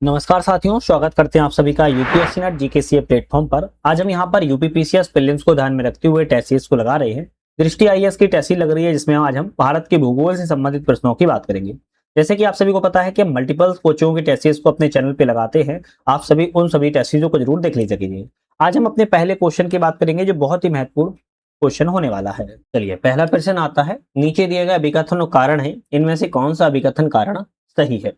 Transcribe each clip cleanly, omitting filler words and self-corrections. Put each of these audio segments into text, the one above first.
नमस्कार साथियों, स्वागत करते हैं आप सभी का यूपीएससी नेट जीकेसीए प्लेटफॉर्म पर। आज हम यहाँ पर यूपीपीसीएस प्रीलिम्स को ध्यान में रखते हुए टेस्ट सीरीज को लगा रहे हैं। दृष्टि आईएएस की टेस्ट सीरीज लग रही है, जिसमें आज हम भारत के भूगोल से संबंधित प्रश्नों की बात करेंगे। जैसे कि आप सभी को पता है कि हम मल्टीपल कोचिंगों की टेस्ट सीरीज को अपने चैनल पे लगाते हैं। आप सभी उन सभी टेस्ट सीरीजों को जरूर देख लीजिए। आज हम अपने पहले क्वेश्चन की बात करेंगे, जो बहुत ही महत्वपूर्ण क्वेश्चन होने वाला है। चलिए, पहला प्रश्न आता है, नीचे दिए गए अभिकथन और कारण है, इनमें से कौन सा अभिकथन कारण सही है।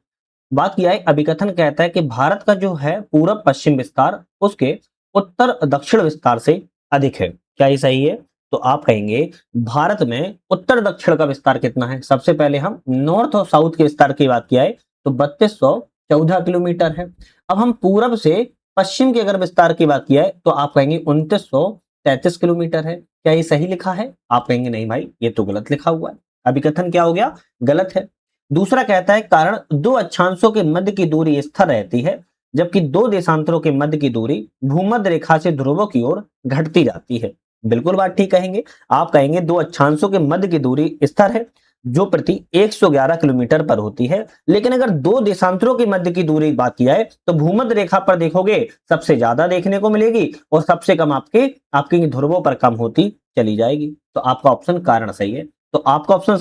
बात किया है, अभिकथन कहता है कि भारत का जो है पूरब पश्चिम विस्तार उसके उत्तर दक्षिण विस्तार से अधिक है। क्या ये सही है? तो आप कहेंगे भारत में उत्तर दक्षिण का विस्तार कितना है। सबसे पहले हम नॉर्थ और साउथ के विस्तार की बात किया है, तो 3214 किलोमीटर है। अब हम पूरब से पश्चिम के अगर विस्तार की बात किया है, तो आप कहेंगे 2933 किलोमीटर है। क्या ये सही लिखा है? आप कहेंगे नहीं भाई, ये तो गलत लिखा हुआ है। अभिकथन क्या हो गया? गलत है। दूसरा कहता है, कारण दो अक्षांशों के मध्य की दूरी स्थिर रहती है, जबकि दो देशांतरों के मध्य की दूरी भूमध्य रेखा से ध्रुवों की ओर घटती जाती है। बिल्कुल बात ठीक कहेंगे। आप कहेंगे दो अक्षांशों के मध्य की दूरी स्थिर है, जो प्रति 111 किलोमीटर पर होती है। लेकिन अगर दो देशांतरों के मध्य की दूरी की बात किया है, तो भूमध्य रेखा पर देखोगे सबसे ज्यादा देखने को मिलेगी और सबसे कम आपके ध्रुवों पर कम होती चली जाएगी। तो आपका ऑप्शन कारण सही है। तो आपका ऑप्शन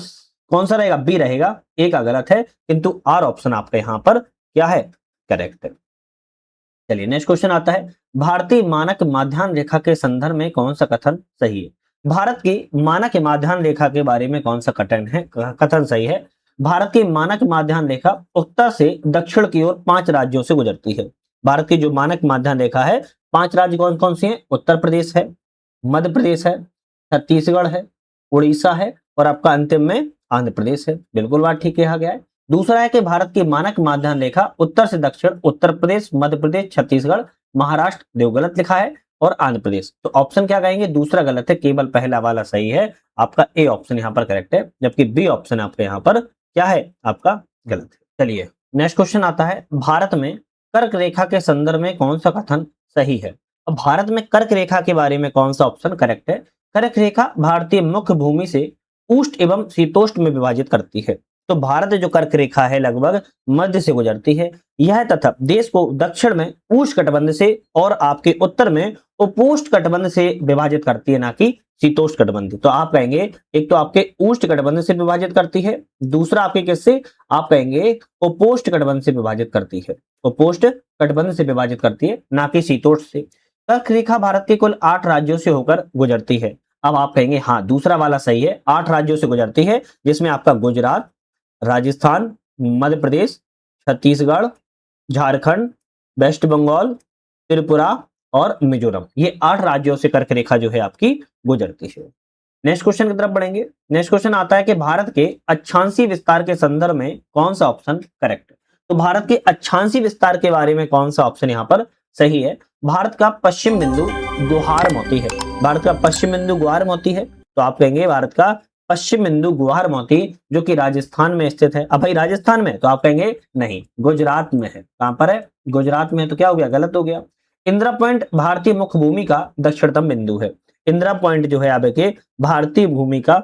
कौन सा रहेगा? बी रहेगा। ए का गलत है, किंतु आर ऑप्शन आपका यहां पर क्या है? करेक्ट है। चलिए, नेक्स्ट क्वेश्चन आता है, भारतीय मानक माध्यान्ह रेखा के संदर्भ में कौन सा कथन सही है। भारत की मानक माध्यान्ह रेखा के बारे में कौन सा कथन सही है। भारत की मानक माध्यान्ह रेखा उत्तर से दक्षिण की ओर 5 राज्यों से गुजरती है। भारत की जो मानक माध्यान्ह रेखा है, 5 राज्य कौन कौन सी है? उत्तर प्रदेश है, मध्य प्रदेश है, छत्तीसगढ़ है, उड़ीसा है और आपका अंतिम में आंध्र प्रदेश है। बिल्कुल बात ठीक कहा गया है। दूसरा है कि भारत की मानक माध्यान्ह रेखा उत्तर से दक्षिण उत्तर प्रदेश, मध्य प्रदेश, छत्तीसगढ़, महाराष्ट्र, देव गलत लिखा है और आंध्र प्रदेश। तो ऑप्शन क्या कहेंगे? दूसरा गलत है, केवल पहला वाला सही है। आपका ए ऑप्शन यहाँ पर करेक्ट है, जबकि बी ऑप्शन आपका यहाँ पर क्या है? आपका गलत है। चलिए, नेक्स्ट क्वेश्चन आता है, भारत में कर्क रेखा के संदर्भ में कौन सा कथन सही है। अब भारत में कर्क रेखा के बारे में कौन सा ऑप्शन करेक्ट है? कर्क रेखा भारतीय मुख्य भूमि से उष्ण एवं शीतोष्ण में विभाजित करती है। तो भारत जो कर्क रेखा है लगभग मध्य से गुजरती है यह, तथा देश को दक्षिण में उष्ण कटिबंध से और आपके उत्तर में उपोष्ण कटिबंध से विभाजित करती है, ना कि शीतोष्ण कटिबंध। तो आप कहेंगे एक तो आपके उष्ण कटिबंध से विभाजित करती है, दूसरा आपके किससे? आप कहेंगे उपोष्ण कटिबंध से विभाजित करती है। उपोष्ण कटिबंध से विभाजित करती है, ना कि शीतोष्ण से। कर्क रेखा भारत के कुल 8 राज्यों से होकर गुजरती है। अब आप कहेंगे हाँ, दूसरा वाला सही है, 8 राज्यों से गुजरती है, जिसमें आपका गुजरात, राजस्थान, मध्य प्रदेश, छत्तीसगढ़, झारखंड, वेस्ट बंगाल, त्रिपुरा और मिजोरम, ये 8 राज्यों से कर्क रेखा जो है आपकी गुजरती है। नेक्स्ट क्वेश्चन की तरफ बढ़ेंगे। नेक्स्ट क्वेश्चन आता है कि भारत के अक्षांशीय विस्तार के संदर्भ में कौन सा ऑप्शन करेक्ट है। तो भारत के अक्षांशीय विस्तार के बारे में कौन सा ऑप्शन यहाँ पर सही है? भारत का पश्चिम बिंदु गुहार मोती है। भारत का पश्चिम बिंदु गुहार मोती है। तो आप कहेंगे भारत का पश्चिम बिंदु गुहार मोती, जो कि राजस्थान में स्थित है। अब भाई राजस्थान में, तो आप कहेंगे नहीं, गुजरात में है। कहां पर है? गुजरात में। तो क्या हो गया? गलत हो गया। इंदिरा पॉइंट भारतीय मुख्य भूमि का दक्षिणतम बिंदु है। इंदिरा पॉइंट जो है आपके भारतीय भूमि का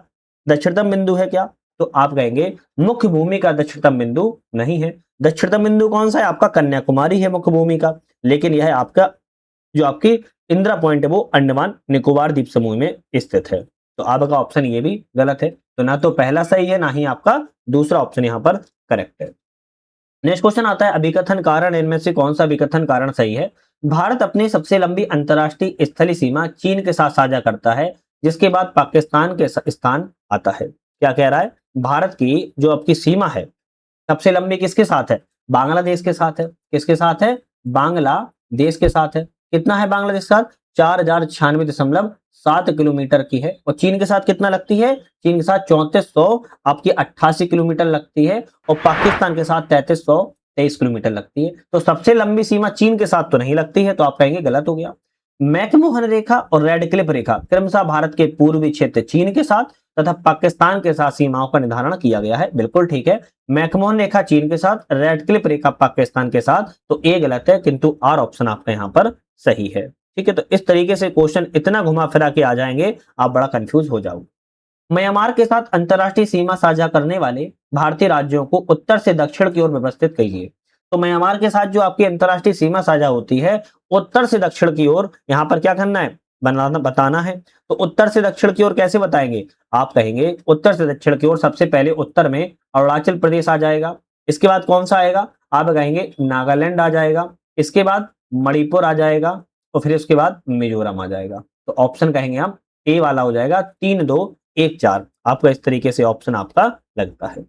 दक्षिणतम बिंदु है क्या? तो आप कहेंगे मुख्य भूमि का दक्षिणतम बिंदु नहीं है। दक्षिणतम बिंदु कौन सा है? आपका कन्याकुमारी है मुख्य भूमि का। लेकिन यह आपका जो आपकी इंदिरा पॉइंट है वो अंडमान निकोबार द्वीप समूह में स्थित है। तो आपका ऑप्शन ये भी गलत है। तो ना तो पहला सही है, ना ही आपका दूसरा ऑप्शन यहाँ पर करेक्ट है। नेक्स्ट क्वेश्चन आता है, अभिकथन कारण इनमें से कौन सा अभिकथन कारण सही है। भारत अपनी सबसे लंबी अंतरराष्ट्रीय स्थलीय सीमा चीन के साथ साझा करता है, जिसके बाद पाकिस्तान के स्थान आता है। क्या कह रहा है? भारत की जो आपकी सीमा है सबसे लंबी किसके साथ है? बांग्लादेश के साथ है। किसके साथ है? बांग्लादेश के साथ है। कितना है बांग्लादेश के साथ? 4096.7 किलोमीटर की है। और चीन के साथ कितना लगती है? चीन के साथ 3400 आपकी 88 किलोमीटर लगती है और पाकिस्तान के साथ 3323 किलोमीटर लगती है। तो सबसे लंबी सीमा चीन के साथ तो नहीं लगती है, तो आप कहेंगे गलत हो गया। मैकमोहन रेखा और रेड क्लिफ रेखा क्रमशः भारत के पूर्वी क्षेत्र चीन के साथ तथा पाकिस्तान के साथ सीमाओं का निर्धारण किया गया है। बिल्कुल ठीक है। मैकमोहन रेखा चीन के साथ, रेड क्लिफ रेखा पाकिस्तान के साथ। तो ए गलत है, किंतु आर ऑप्शन आपका यहाँ पर सही है। ठीक है, तो इस तरीके से क्वेश्चन इतना घुमा फिरा के आ जाएंगे, आप बड़ा कंफ्यूज हो जाओगे। म्यांमार के साथ अंतरराष्ट्रीय सीमा साझा करने वाले भारतीय राज्यों को उत्तर से दक्षिण की ओर व्यवस्थित कीजिए। तो म्यांमार के साथ जो आपकी अंतर्राष्ट्रीय सीमा साझा होती है, उत्तर से दक्षिण की ओर यहाँ पर क्या करना है, बताना है। तो उत्तर से दक्षिण की ओर कैसे बताएंगे, आप कहेंगे उत्तर से दक्षिण की ओर सबसे पहले उत्तर में अरुणाचल प्रदेश आ जाएगा, इसके बाद कौन सा आएगा, आप कहेंगे नागालैंड आ जाएगा, इसके बाद मणिपुर आ जाएगा और फिर उसके बाद मिजोरम आ जाएगा। तो ऑप्शन कहेंगे हम ए वाला हो जाएगा 3-2-1-4। आपका इस तरीके से ऑप्शन आपका लगता है।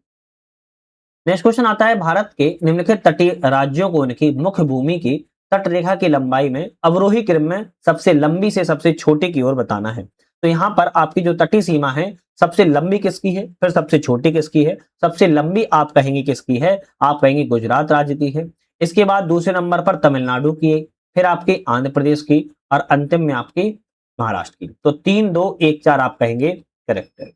नेक्स्ट क्वेश्चन आता है, भारत के निम्नलिखित तटीय राज्यों को उनकी मुख्य भूमि की तट रेखा की लंबाई में अवरोही क्रम में सबसे लंबी से सबसे छोटी की ओर बताना है। तो यहाँ पर आपकी जो तटीय सीमा है, सबसे लंबी किसकी है, फिर सबसे छोटी किसकी है। सबसे लंबी आप कहेंगे किसकी है, आप कहेंगे गुजरात राज्य की है, इसके बाद दूसरे नंबर पर तमिलनाडु की है, फिर आपकी आंध्र प्रदेश की और अंतिम में आपकी महाराष्ट्र की। तो 3-2-1-4 आप कहेंगे करेक्ट है।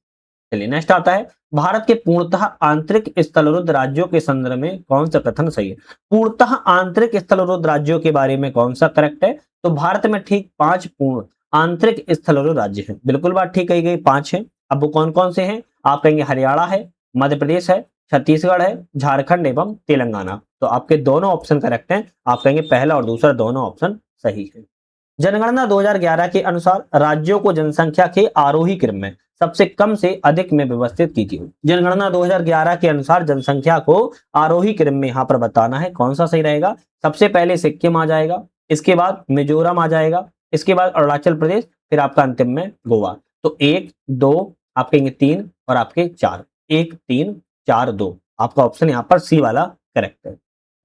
चलिए नेक्स्ट आता है, भारत के पूर्णतः आंतरिक स्थलरुद्ध राज्यों के संदर्भ में कौन सा कथन सही है। पूर्णतः आंतरिक स्थलरुद्ध राज्यों के बारे में कौन सा करेक्ट है, तो भारत में ठीक 5 पूर्ण आंतरिक स्थलरुद्ध राज्य हैं। बिल्कुल बात ठीक कही गई, 5 हैं। अब वो कौन कौन से हैं, आप कहेंगे हरियाणा है, मध्य प्रदेश है, छत्तीसगढ़ है, झारखंड एवं तेलंगाना। तो आपके दोनों ऑप्शन करेक्ट हैं, आप कहेंगे पहला और दूसरा दोनों ऑप्शन सही है। जनगणना 2011 के अनुसार राज्यों को जनसंख्या के आरोही क्रम में सबसे कम से अधिक में व्यवस्थित कीजिए। जनगणना 2011 के अनुसार जनसंख्या को आरोही क्रम में यहाँ पर बताना है, कौन सा सही रहेगा। सबसे पहले सिक्किम आ जाएगा, इसके बाद मिजोरम आ जाएगा, इसके बाद अरुणाचल प्रदेश, फिर आपका अंतिम में गोवा। तो 1, 2, आप कहेंगे 3 और आपके 4, 1, 3, 4, 2। आपका ऑप्शन यहाँ पर सी वाला करेक्ट है।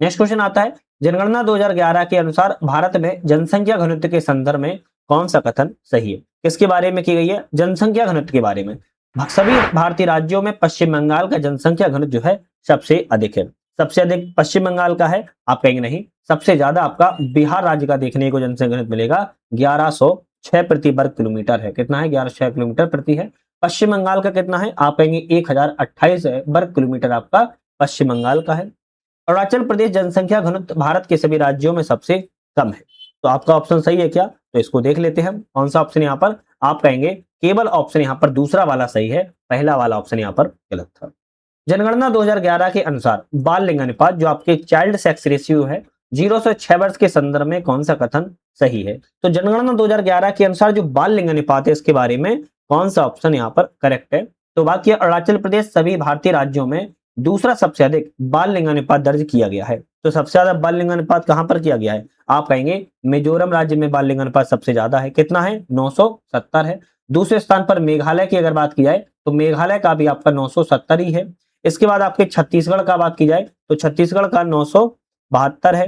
नेक्स्ट क्वेश्चन आता है, जनगणना 2011 के अनुसार भारत में जनसंख्या घनत्व के संदर्भ में कौन सा कथन सही है। किसके बारे में की गई है, जनसंख्या घनत्व के बारे में। सभी भारतीय राज्यों में पश्चिम बंगाल का जनसंख्या घनत्व जो है सबसे अधिक है। सबसे अधिक पश्चिम बंगाल का है, आप कहेंगे नहीं। सबसे ज्यादा आपका बिहार राज्य का देखने को जनसंख्या घनत्व मिलेगा, 1106 प्रति वर्ग किलोमीटर है। कितना है, 1106 किलोमीटर प्रति है। पश्चिम बंगाल का कितना है, आप कहेंगे 1028 वर्ग किलोमीटर आपका पश्चिम बंगाल का है। अरुणाचल प्रदेश जनसंख्या घनत्व भारत के सभी राज्यों में सबसे कम है। तो आपका ऑप्शन सही है क्या, तो इसको देख लेते हैं हम कौन सा ऑप्शन यहाँ पर। आप कहेंगे केवल ऑप्शन यहाँ पर दूसरा वाला सही है, पहला वाला ऑप्शन यहाँ पर गलत था। जनगणना 2011 के अनुसार बाल लिंगानुपात जो आपके चाइल्ड सेक्स रेशियो है 0 से 6 वर्ष के संदर्भ में कौन सा कथन सही है। तो जनगणना 2011 के अनुसार जो बाल लिंगानुपात है इसके बारे में कौन सा ऑप्शन यहाँ पर करेक्ट है। तो बात किया, अरुणाचल प्रदेश सभी भारतीय राज्यों में दूसरा सबसे अधिक बाल लिंगानुपात दर्ज किया गया है। तो सबसे ज्यादा बाल लिंगानुपात कहां पर किया गया है, आप कहेंगे मिजोरम राज्य में बाल लिंगानुपात सबसे ज्यादा है। कितना है, 970 है। दूसरे स्थान पर मेघालय की अगर बात की जाए तो मेघालय का भी आपका 970 ही है। इसके बाद आपके छत्तीसगढ़ का बात की जाए तो छत्तीसगढ़ का 972 है,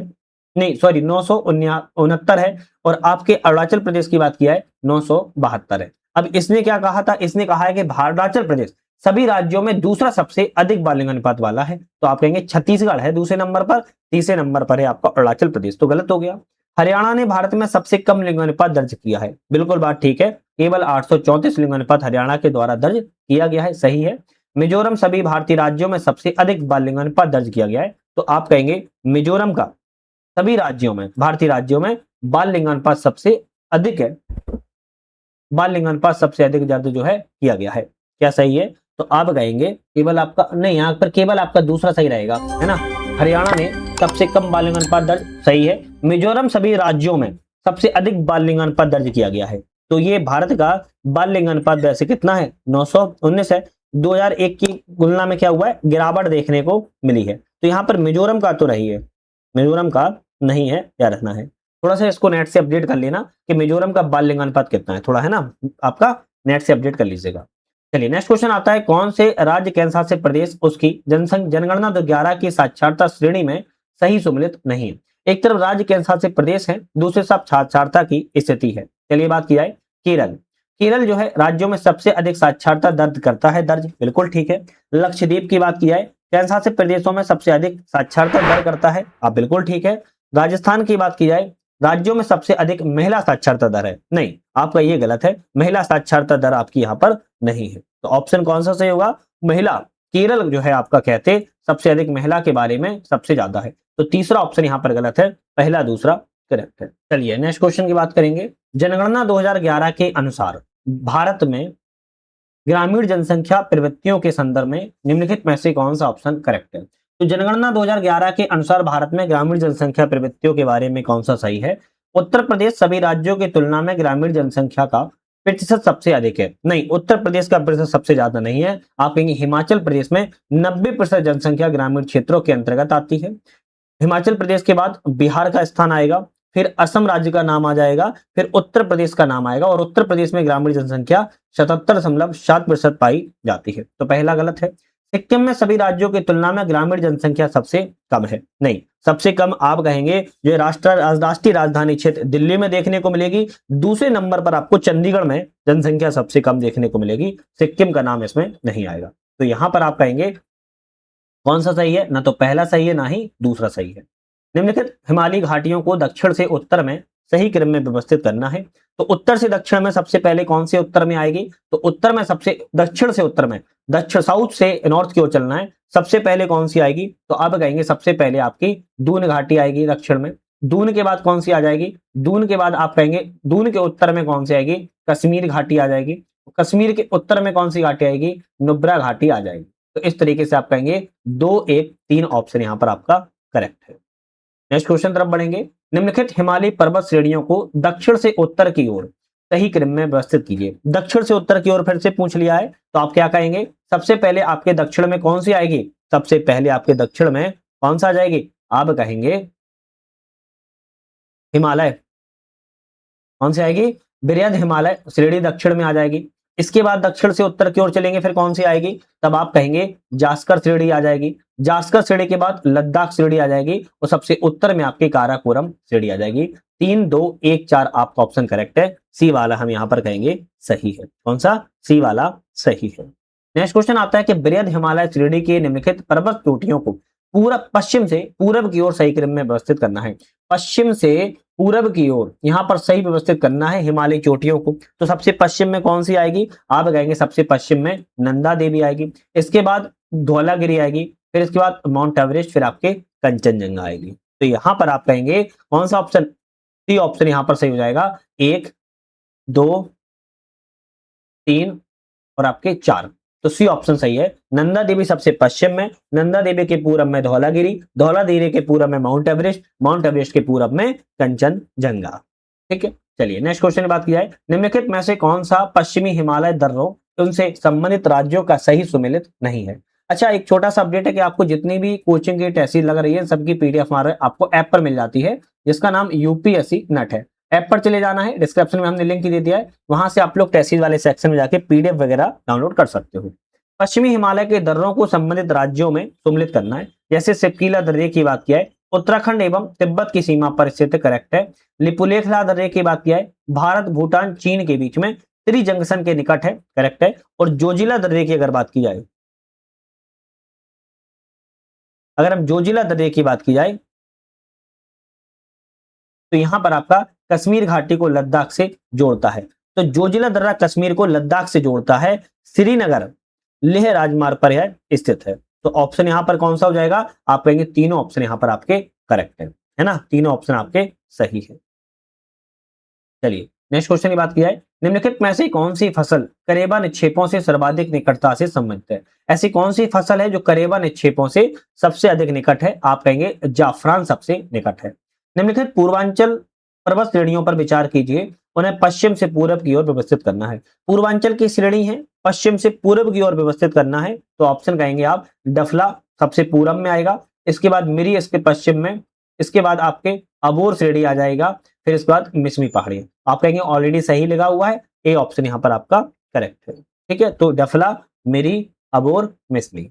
नहीं सॉरी 969 है। और आपके अरुणाचल प्रदेश की बात की जाए 972 है। अब इसने क्या कहा था, इसने कहा है कि अरुणाचल प्रदेश सभी राज्यों में दूसरा सबसे अधिक बाल लिंगानुपात वाला है। तो आप कहेंगे छत्तीसगढ़ है दूसरे नंबर पर, तीसरे नंबर पर है आपका अरुणाचल प्रदेश। तो गलत हो गया। हरियाणा ने भारत में सबसे कम लिंगानुपात दर्ज किया है। बिल्कुल बात ठीक है, केवल 834 लिंगानुपात हरियाणा के द्वारा दर्ज किया गया है, सही है। मिजोरम सभी भारतीय राज्यों में सबसे अधिक बाल लिंगानुपात दर्ज किया गया है। तो आप कहेंगे मिजोरम का सभी राज्यों में, भारतीय राज्यों में बाल लिंगानुपात सबसे अधिक है, बाल लिंगानुपात सबसे अधिक दर्ज जो है किया गया है। क्या सही है, तो आप कहेंगे केवल आपका नहीं, यहाँ पर केवल आपका दूसरा सही रहेगा, है ना। हरियाणा ने सबसे कम बाल लिंगानुपात दर्ज, सही है। मिजोरम सभी राज्यों में सबसे अधिक बाल लिंगानुपात दर्ज किया गया है। तो ये भारत का बाल लिंगानुपात वैसे कितना है, 919 है। 2001 की तुलना में क्या हुआ है, गिरावट देखने को मिली है। तो यहाँ पर मिजोरम का तो नहीं है, मिजोरम का नहीं है, याद रखना है। थोड़ा सा इसको नेट से अपडेट कर लेना कि मिजोरम का बाल लिंगानुपात कितना है, थोड़ा है ना, आपका नेट से अपडेट कर लीजिएगा। चलिए नेक्स्ट क्वेश्चन आता है, कौन से राज्य केंद्र शासित प्रदेश उसकी जनगणना 2011 की साक्षरता श्रेणी में सही सम्मिलित नहीं है। एक तरफ राज्य केंद्र शासित प्रदेश है, दूसरे तरफ साक्षरता की स्थिति है। चलिए बात की जाए केरल, केरल जो है राज्यों में सबसे अधिक साक्षरता दर्ज करता है, दर्ज बिल्कुल ठीक है। लक्षद्वीप की बात की जाए केंद्र शासित प्रदेशों में सबसे अधिक साक्षरता दर्ज करता है, आप बिल्कुल ठीक है। राजस्थान की बात की जाए राज्यों में सबसे अधिक महिला साक्षरता दर है, नहीं आपका ये गलत है, महिला साक्षरता दर आपकी यहाँ पर नहीं है। तो ऑप्शन कौन सा सही होगा, महिला। केरल जो है आपका कहते सबसे अधिक महिला के बारे में सबसे ज्यादा है। तो तीसरा ऑप्शन यहाँ पर गलत है, पहला दूसरा करेक्ट है। चलिए नेक्स्ट क्वेश्चन की बात करेंगे। जनगणना 2011 के अनुसार भारत में ग्रामीण जनसंख्या प्रवृत्तियों के संदर्भ में निम्नलिखित में से कौन सा ऑप्शन करेक्ट है। तो जनगणना 2011 के अनुसार भारत में ग्रामीण जनसंख्या प्रवृत्तियों के बारे में कौन सा सही है? उत्तर प्रदेश सभी राज्यों की तुलना में ग्रामीण जनसंख्या का प्रतिशत सबसे अधिक है। नहीं, उत्तर प्रदेश का प्रतिशत सबसे ज्यादा नहीं है। आप कहेंगे हिमाचल प्रदेश में 90% जनसंख्या ग्रामीण क्षेत्रों के अंतर्गत आती है। हिमाचल प्रदेश के बाद बिहार का स्थान आएगा, फिर असम राज्य का नाम आ जाएगा, फिर उत्तर प्रदेश का नाम आएगा और उत्तर प्रदेश में ग्रामीण जनसंख्या 77.7% पाई जाती है। तो पहला गलत है। सिक्किम में सभी राज्यों की तुलना में ग्रामीण जनसंख्या सबसे कम है। नहीं, सबसे कम आप कहेंगे जो राष्ट्रीय राजधानी क्षेत्र दिल्ली में देखने को मिलेगी। दूसरे नंबर पर आपको चंडीगढ़ में जनसंख्या सबसे कम देखने को मिलेगी। सिक्किम का नाम इसमें नहीं आएगा। तो यहां पर आप कहेंगे कौन सा सही है? ना तो पहला सही है, ना ही दूसरा सही है। निम्नलिखित हिमालयी घाटियों को दक्षिण से उत्तर में सही क्रम में व्यवस्थित करना है। तो उत्तर से दक्षिण में सबसे पहले कौन से उत्तर में आएगी? तो उत्तर में सबसे दक्षिण से उत्तर में, दक्षिण साउथ से नॉर्थ की ओर चलना है। सबसे पहले कौन सी आएगी? तो अब कहेंगे सबसे पहले आपकी दून घाटी आएगी दक्षिण में। दून के बाद कौन सी आ जाएगी? दून के बाद आप कहेंगे दून के उत्तर में कौन सी आएगी? कश्मीर घाटी आ जाएगी। कश्मीर के उत्तर में कौन सी घाटी आएगी? नुब्रा घाटी आ जाएगी। तो इस तरीके से आप कहेंगे 2, 1, 3 ऑप्शन यहां पर आपका करेक्ट है। नेक्स्ट क्वेश्चन तरफ बढ़ेंगे। निम्नलिखित हिमालय पर्वत श्रेणियों को दक्षिण से उत्तर की ओर सही क्रम में व्यवस्थित कीजिए। दक्षिण से उत्तर की ओर फिर से पूछ लिया है, तो आप क्या कहेंगे? सबसे पहले आपके दक्षिण में कौन सी आएगी? सबसे पहले आपके दक्षिण में कौन सा आ जाएगी? आप कहेंगे हिमालय। कौन सी आएगी? बृहद हिमालय श्रेणी दक्षिण में आ जाएगी। इसके बाद दक्षिण से उत्तर की ओर चलेंगे, फिर कौन सी आएगी? तब आप कहेंगे जास्कर श्रेणी आ जाएगी। जास्कर श्रेणी के बाद लद्दाख श्रेणी आ जाएगी और सबसे उत्तर में आपकी काराकोरम श्रेणी आ जाएगी। 3, 2, 1, 4 आपका ऑप्शन करेक्ट है। सी वाला हम यहां पर कहेंगे सही है। कौन सा? सी वाला सही है। नेक्स्ट क्वेश्चन आता है कि बृहद हिमालय श्रेणी के निम्नलिखित पर्वत चोटियों को पूरब पश्चिम से पूरब की ओर सही क्रम में व्यवस्थित करना है। पश्चिम से पूरब की ओर यहां पर सही व्यवस्थित करना है हिमालय चोटियों को। तो सबसे पश्चिम में कौन सी आएगी? आप कहेंगे सबसे पश्चिम में नंदा देवी आएगी। इसके बाद धौलागिरी आएगी, फिर इसके बाद माउंट एवरेस्ट, फिर आपके कंचनजंगा आएगी। तो यहां पर आप कहेंगे कौन सा ऑप्शन? सी ऑप्शन यहां पर सही हो जाएगा। 1, 2, 3 और आपके 4। तो सी ऑप्शन सही है। नंदा देवी सबसे पश्चिम में, नंदा देवी के पूरब में धौलागिरी, धौलागिरी के पूरब में माउंट एवरेस्ट, माउंट एवरेस्ट के पूरब में कंचनजंगा। ठीक है, चलिए नेक्स्ट क्वेश्चन की बात की जाए। निम्नलिखित में से कौन सा पश्चिमी हिमालय दर्रों उनसे संबंधित राज्यों का सही सुमेलित नहीं है? अच्छा, एक छोटा सा अपडेट है कि आपको जितनी भी कोचिंग की टेस्ट लग रही है सबकी पीडीएफ हमारे आपको ऐप पर मिल जाती है, जिसका नाम यूपीएससी नट है। ऐप पर चले जाना है, डिस्क्रिप्शन में हमने लिंक दे दिया है, वहां से आप लोग टेस्ट वाले सेक्शन में जाके पीडीएफ वगैरह डाउनलोड कर सकते हो। पश्चिमी हिमालय के दर्रों को संबंधित राज्यों में सम्मिलित करना है। जैसे सिपकीला दर्रे की बात किया है, उत्तराखंड एवं तिब्बत की सीमा पर स्थित, करेक्ट है। लिपुलेखला दर्रे की बात किया है, भारत भूटान चीन के बीच में त्रि जंक्शन के निकट है, करेक्ट है। और जोजिला दर्रे की अगर बात की जाए, अगर हम जोजिला दर्रे की बात की जाए तो यहां पर आपका कश्मीर घाटी को लद्दाख से जोड़ता है। तो जोजिला दर्रा कश्मीर को लद्दाख से जोड़ता है, श्रीनगर लेह राजमार्ग पर यह स्थित है। तो ऑप्शन यहां पर कौन सा हो जाएगा? आप कहेंगे तीनों ऑप्शन यहां पर आपके करेक्ट है ना? तीनों ऑप्शन आपके सही है। चलिए नेक्स्ट क्वेश्चन की बात की जाए। निम्नलिखित में से कौन सी फसल करेबा निक्षेपों से सर्वाधिक निकटता से संबंधित है? ऐसी कौन सी फसल है जो करेबा निक्षेपों से सबसे अधिक निकट है? आप कहेंगे जाफरान सबसे निकट है। निम्नलिखित पूर्वांचल पर्वत श्रेणियों पर विचार कीजिए, उन्हें पश्चिम से पूरब की ओर व्यवस्थित करना है। पूर्वांचल की श्रेणी है, पश्चिम से पूरब की ओर व्यवस्थित करना है, तो ऑप्शन कहेंगे आप डफला सबसे पूरब में आएगा, इसके बाद मिरी इसके पश्चिम में, इसके बाद आपके अबोर श्रेणी आ जाएगा, फिर इसके बाद मिसमी पहाड़ी। आप कहेंगे ऑलरेडी सही लगा हुआ है, ए ऑप्शन यहां पर आपका करेक्ट है। ठीक है, तो डफला, मिरी, अबोर, मिसमी।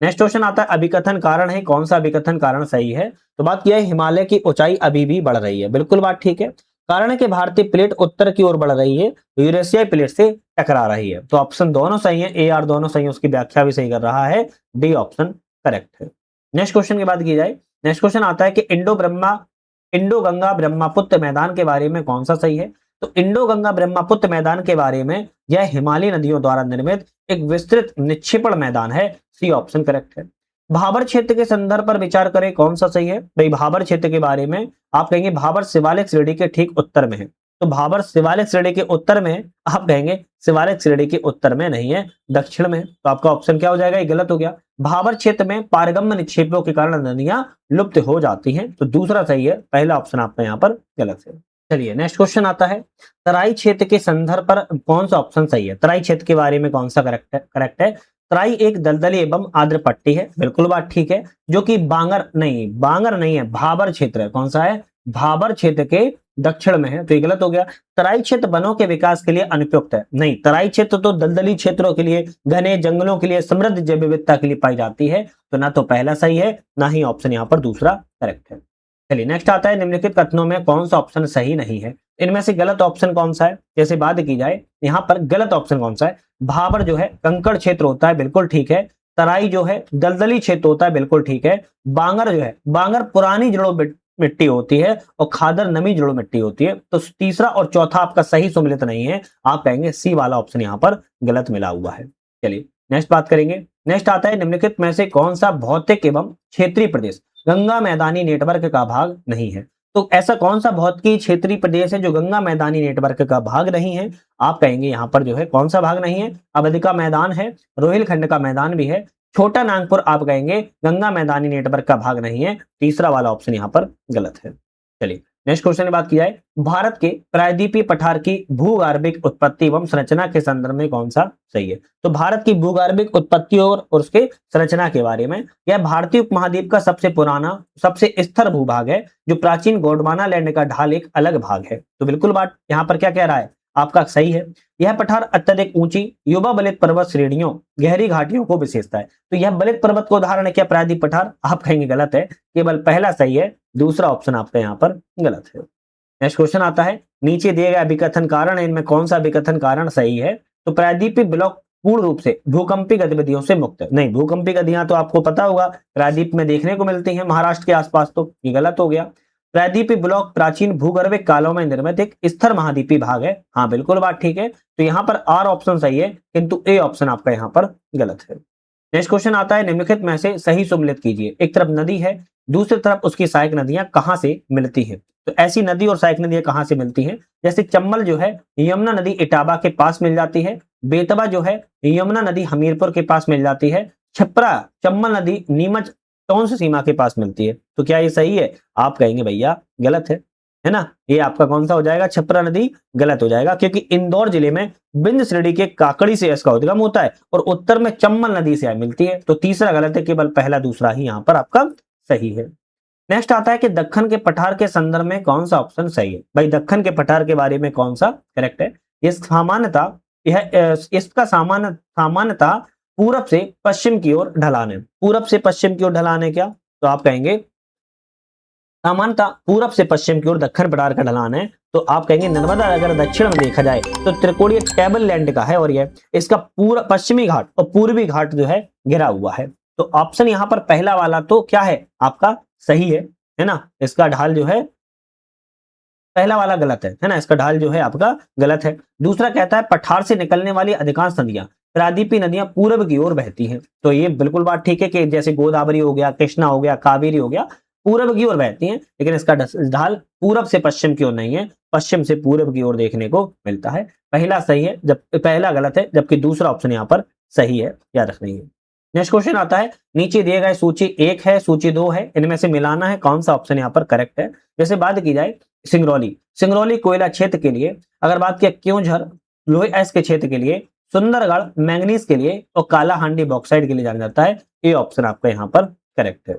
नेक्स्ट क्वेश्चन आता है अभिकथन कारण है, कौन सा अभिकथन कारण सही है? तो बात किया है हिमालय की ऊंचाई अभी भी बढ़ रही है, बिल्कुल बात ठीक है। कारण है कि भारतीय प्लेट उत्तर की ओर बढ़ रही है, यूरेशियाई प्लेट से टकरा रही है। तो ऑप्शन दोनों सही है, ए आर दोनों सही है, उसकी व्याख्या भी सही कर रहा है, डी ऑप्शन करेक्ट है। नेक्स्ट क्वेश्चन की बात की जाए, नेक्स्ट क्वेश्चन आता है कि इंडो गंगा ब्रह्मपुत्र मैदान के बारे में कौन सा सही है? तो इंडो गंगा ब्रह्मपुत्र मैदान के बारे में, यह हिमालय नदियों द्वारा निर्मित एक विस्तृत निक्षेपण मैदान है, सी ऑप्शन करेक्ट है। भाबर क्षेत्र के संदर्भ पर विचार करें, कौन सा सही है? भाई भाबर क्षेत्र के बारे में आप कहेंगे भाबर शिवालिक श्रेणी के ठीक उत्तर में है। तो भाबर शिवालिक श्रेणी के उत्तर में, आप कहेंगे शिवालिक श्रेणी के उत्तर में नहीं है, दक्षिण में। तो आपका ऑप्शन क्या हो जाएगा? ये गलत हो गया। भाबर क्षेत्र में पारगम्य निक्षेपों के कारण नदियां लुप्त हो जाती हैं। तो दूसरा सही है, पहला ऑप्शन आपका यहाँ पर गलत है। चलिए नेक्स्ट क्वेश्चन आता है, तराई क्षेत्र के संदर्भ पर कौन सा ऑप्शन सही है? तराई क्षेत्र के बारे में कौन सा करेक्ट है? तराई एक दलदली एवं आर्द्र पट्टी है, बिल्कुल बात ठीक है, जो कि बांगर नहीं है, भाबर क्षेत्र है। कौन सा है? भाबर क्षेत्र के दक्षिण में है, तो ये गलत हो गया। तराई क्षेत्र वनों के विकास के लिए अनुपयुक्त है, नहीं, तराई क्षेत्र तो दलदली क्षेत्रों के लिए, घने जंगलों के लिए, समृद्ध जैव विविधता के लिए पाई जाती है। तो ना तो पहला सही है, ना ही ऑप्शन यहाँ पर दूसरा करेक्ट है। चलिए नेक्स्ट आता है, निम्नलिखित कथनों में कौन सा ऑप्शन सही नहीं है? इनमें से गलत ऑप्शन कौन सा है? जैसे बात की जाए यहाँ पर गलत ऑप्शन कौन सा है? भाबर जो है कंकड़ क्षेत्र होता है, बिल्कुल ठीक है। तराई जो है दलदली क्षेत्र होता है, बिल्कुल ठीक है। बांगर जो है, बांगर पुरानी जड़ों मिट्टी होती है और खादर नमी जड़ों मिट्टी होती है। तो तीसरा और चौथा आपका सही सम्मिलित नहीं है, आप कहेंगे सी वाला ऑप्शन यहाँ पर गलत मिला हुआ है। चलिए नेक्स्ट बात करेंगे। नेक्स्ट आता है, निम्नलिखित में से कौन सा भौतिक एवं क्षेत्रीय प्रदेश गंगा मैदानी नेटवर्क का भाग नहीं है? तो ऐसा कौन सा भौतिक क्षेत्रीय प्रदेश है जो गंगा मैदानी नेटवर्क का भाग नहीं है? आप कहेंगे यहाँ पर जो है कौन सा भाग नहीं है? अवधिका मैदान है, रोहिलखंड का मैदान भी है, छोटा नागपुर आप कहेंगे गंगा मैदानी नेटवर्क का भाग नहीं है। तीसरा वाला ऑप्शन यहाँ पर गलत है। चलिए नेक्स्ट क्वेश्चन की बात की जाए, भारत के प्रायद्वीपीय पठार की भूगर्भिक उत्पत्ति एवं संरचना के संदर्भ में कौन सा सही है? तो भारत की भूगर्भिक उत्पत्ति और उसके संरचना के बारे में, यह भारतीय उपमहाद्वीप का सबसे पुराना, सबसे स्थिर भूभाग है, जो प्राचीन गोंडवाना लैंड का ढाल एक अलग भाग है। तो बिल्कुल बात यहाँ पर क्या कह रहा है आपका सही है। यह पठार अत्यधिक ऊंची युवा बलित पर्वत श्रेणियों, गहरी घाटियों को विशेषता है। तो यह बलित पर्वत को उदाहरण है क्या प्रायद्वीप पठार? आप कहेंगे गलत है, केवल पहला सही है, दूसरा ऑप्शन आपका यहाँ पर गलत है। नेक्स्ट क्वेश्चन आता है, नीचे दिए गए अभिकथन कारण है, इनमें कौन सा अभिकथन कारण सही है? तो प्रायद्वीपीय ब्लॉक पूर्ण रूप से भूकंपी गतिविधियों से मुक्त है। नहीं, भूकंपी गतिविधियां तो आपको पता होगा प्रायद्वीप में देखने को मिलती हैं महाराष्ट्र के आसपास, तो ये गलत हो गया। प्रायद्वीपीय ब्लॉक प्राचीन भूगर्भिक कालों में निर्मित एक स्थिर महाद्वीपीय भाग है। हाँ बिल्कुल बात ठीक है, तो यहाँ पर आर ऑप्शन सही है, किंतु ए ऑप्शन आपका यहाँ पर गलत है। नेक्स्ट क्वेश्चन आता है, निम्नलिखित में से सही सम्मिलित कीजिए। एक तरफ नदी है, दूसरी तरफ उसकी सहायक नदियां कहां से मिलती हैं? तो ऐसी नदी और सहायक नदियां कहां से मिलती हैं? जैसे चंबल जो है यमुना नदी इटावा के पास मिल जाती है, बेतवा जो है यमुना नदी हमीरपुर के पास मिल जाती है, छपरा चंबल नदी नीमच टोंस सीमा के पास मिलती है। तो क्या ये सही है? आप कहेंगे भैया गलत है ना। ये आपका कौन सा हो जाएगा? छपरा नदी गलत हो जाएगा, क्योंकि इंदौर जिले में बिंद श्रेणी के काकड़ी से इसका उद्गम होता है और उत्तर में चंबल नदी से मिलती है। तो तीसरा गलत है, केवल पहला दूसरा ही यहाँ पर आपका सही है। नेक्स्ट आता है कि दक्कन के पठार के संदर्भ में कौन सा ऑप्शन सही है? भाई दक्कन के पठार के बारे में कौन सा करेक्ट है? इसका सामान्यतः पूरब से पश्चिम की ओर ढलान है। पूरब से पश्चिम की ओर ढलान है क्या? तो आप कहेंगे सामान्यतः पूरब से पश्चिम की ओर दक्षिण पठार का ढलान है। तो आप कहेंगे नर्मदा अगर दक्षिण में देखा जाए तो त्रिकोणीय टेबल लैंड का है, और यह इसका पूरा पश्चिमी घाट और पूर्वी घाट जो है घिरा हुआ है। तो ऑप्शन यहाँ पर पहला वाला तो क्या है आपका सही है ना। इसका ढाल जो है पहला वाला गलत है ना, इसका ढाल जो है आपका गलत है। दूसरा कहता है पठार से निकलने वाली अधिकांश नदियां, प्रायद्वीपीय नदियां पूर्व की ओर बहती हैं। तो ये बिल्कुल बात ठीक है कि जैसे गोदावरी हो गया, कृष्णा हो गया, कावेरी हो गया, पूर्व की ओर बहती हैं, लेकिन इसका ढाल पूरब से पश्चिम की ओर नहीं है, पश्चिम से पूर्व की ओर देखने को मिलता है। पहला सही है, जब पहला गलत है, जबकि दूसरा ऑप्शन यहाँ पर सही है, याद रखना है। नेक्स्ट क्वेश्चन आता है, नीचे दिए गए सूची 1 है, सूची 2 है, इनमें से मिलाना है कौन सा ऑप्शन यहाँ पर करेक्ट है। जैसे बात की जाए सिंगरौली कोयला क्षेत्र के लिए, अगर बात किया क्योंझर लोहे एस के क्षेत्र के लिए, सुंदरगढ़ मैंगनीज के लिए और कालाहांडी बॉक्साइड के लिए जाना जाता है। ये ऑप्शन आपका यहाँ पर करेक्ट है।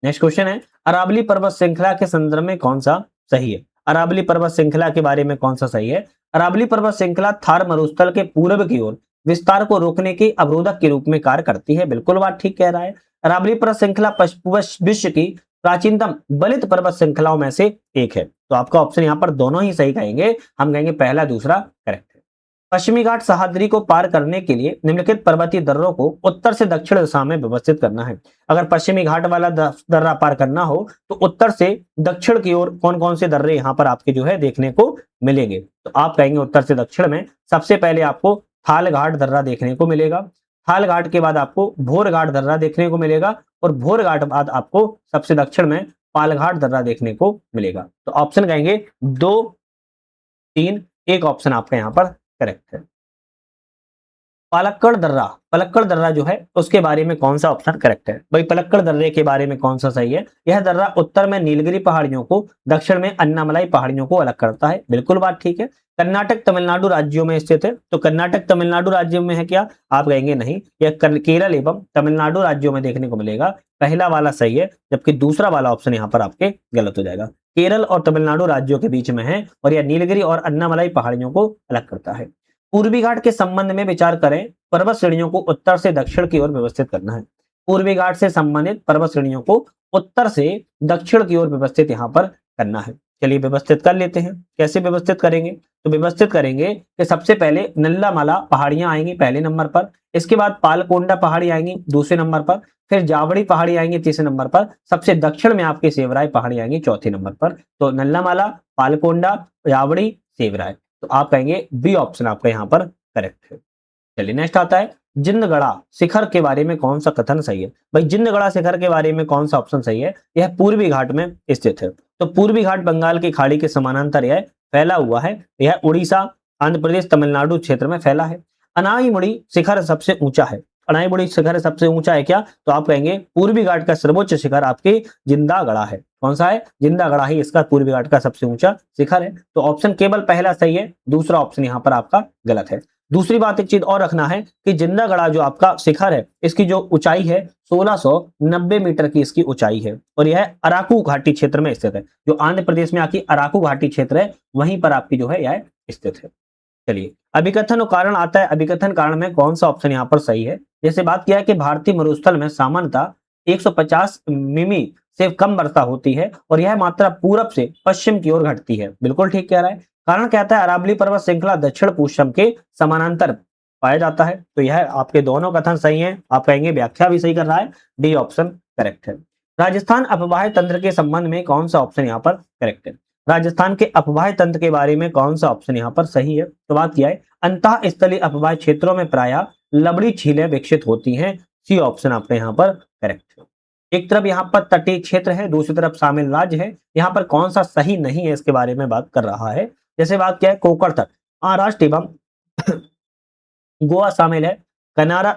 नेक्स्ट क्वेश्चन है, अरावली पर्वत श्रृंखला के संदर्भ में कौन सा सही है? अरावली पर्वत श्रृंखला के बारे में कौन सा सही है? अरावली पर्वत श्रृंखला थार मरुस्थल के पूर्व की ओर विस्तार को रोकने की अवरोधक के रूप में कार्य करती है। बिल्कुल बात ठीक कह रहा है। अरावली पर्वत श्रृंखला विश्व की प्राचीनतम बलित पर्वत श्रृंखलाओं में से एक है। तो आपका ऑप्शन यहाँ पर दोनों ही सही कहेंगे, हम कहेंगे पहला दूसरा करेक्ट है। पश्चिमी घाट सह्याद्री को पार करने के लिए निम्नलिखित पर्वतीय दर्रों को उत्तर से दक्षिण दिशा में व्यवस्थित करना है। अगर पश्चिमी घाट वाला दर्रा पार करना हो तो उत्तर से दक्षिण की ओर कौन कौन से दर्रे यहाँ पर आपके जो है देखने को मिलेंगे? तो आप कहेंगे उत्तर से दक्षिण में सबसे पहले आपको थाल घाट दर्रा देखने को मिलेगा, थाल घाट के बाद आपको भोर घाट दर्रा देखने को मिलेगा, और भोर घाट बाद आपको सबसे दक्षिण में पालघाट दर्रा देखने को मिलेगा। तो ऑप्शन कहेंगे 2, 3, 1 ऑप्शन आपका यहाँ पर करेक्ट है। पलक्कड़ दर्रा जो है उसके बारे में कौन सा ऑप्शन करेक्ट है? भाई पलक्कड़ दर्रे के बारे में कौन सा सही है? यह दर्रा उत्तर में नीलगिरी पहाड़ियों को, दक्षिण में अन्नामलाई पहाड़ियों को अलग करता है। बिल्कुल बात ठीक है। कर्नाटक तमिलनाडु राज्यों में स्थित है, तो कर्नाटक तमिलनाडु राज्यों में है क्या? आप कहेंगे नहीं, यह केरल एवं तमिलनाडु राज्यों में देखने को मिलेगा। पहला वाला सही है, जबकि दूसरा वाला ऑप्शन यहाँ पर आपके गलत हो जाएगा। केरल और तमिलनाडु राज्यों के बीच में है और यह नीलगिरी और अन्नामलाई पहाड़ियों को अलग करता है। पूर्वी घाट के संबंध में विचार करें। पर्वत श्रेणियों को उत्तर से दक्षिण की ओर व्यवस्थित करना है। पूर्वी घाट से संबंधित पर्वत श्रेणियों को उत्तर से दक्षिण की ओर व्यवस्थित यहाँ पर करना है। चलिए व्यवस्थित कर लेते हैं। कैसे व्यवस्थित करेंगे? तो व्यवस्थित करेंगे कि सबसे पहले नल्लामाला पहाड़ियां आएंगी पहले नंबर पर, इसके बाद पालकोंडा पहाड़ी आएंगी दूसरे नंबर पर, फिर जावड़ी पहाड़ी आएंगी तीसरे नंबर पर, सबसे दक्षिण में आपके सेवराय पहाड़ी आएंगी चौथे नंबर पर। तो नल्लामाला, पालकोंडा, जावड़ी, सेवराय। तो आप कहेंगे बी ऑप्शन आपका यहाँ पर करेक्ट है। चलिए नेक्स्ट आता है जिंदगड़ा शिखर के बारे में कौन सा कथन सही है? भाई जिंदगड़ा शिखर के बारे में कौन सा ऑप्शन सही है? यह पूर्वी घाट में स्थित है। तो पूर्वी घाट बंगाल की खाड़ी के समानांतर यह फैला हुआ है। यह उड़ीसा, आंध्र प्रदेश, तमिलनाडु क्षेत्र में फैला है। अनाईमुड़ी शिखर सबसे ऊंचा है। अनाईमुड़ी शिखर सबसे ऊंचा है क्या? तो आप कहेंगे पूर्वी घाट का सर्वोच्च शिखर आपके जिंदागढ़ा है। कौन सा है? जिंदागढ़ा ही इसका पूर्वी घाट का सबसे ऊंचा शिखर है। तो ऑप्शन केवल पहला सही है, दूसरा ऑप्शन यहाँ पर आपका गलत है। दूसरी बात एक चीज और रखना है कि जिंदागढ़ा जो आपका शिखर है इसकी जो ऊंचाई है 1690 मीटर की इसकी ऊंचाई है और यह अराकू घाटी क्षेत्र में स्थित है। जो आंध्र प्रदेश में आपकी अराकू घाटी क्षेत्र है वहीं पर आपकी जो है यह स्थित है। चलिए अभिकथन और कारण आता है। अभिकथन कारण में कौन सा ऑप्शन यहाँ पर सही है? जैसे बात किया है कि भारतीय मरुस्थल में सामान्यतः 150 मिमी से कम वर्षा होती है और यह मात्रा पूरब से पश्चिम की ओर घटती है। बिल्कुल ठीक कह रहा है। कारण कहता है अरावली पर्वत श्रृंखला दक्षिण पश्चिम के समानांतर पाया जाता है। तो यह आपके दोनों कथन सही हैं। आप कहेंगे व्याख्या भी सही कर रहा है, डी ऑप्शन करेक्ट है। राजस्थान अपवाह तंत्र के संबंध में कौन सा ऑप्शन यहाँ पर करेक्ट है? राजस्थान के अपवाह तंत्र के बारे में कौन सा ऑप्शन यहाँ पर सही है? तो बात किया है अंतः स्थलीय अपवाह क्षेत्रों में प्रायः लबड़ी झीलें विकसित होती हैं। सी ऑप्शन आपका यहाँ पर करेक्ट है। एक तरफ यहाँ पर तटीय क्षेत्र है, दूसरी तरफ शामिल राज्य है। यहाँ पर कौन सा सही नहीं है इसके बारे में बात कर रहा है। जैसे बात किया है कोकण तट, महाराष्ट्र एवं गोवा शामिल है। कनारा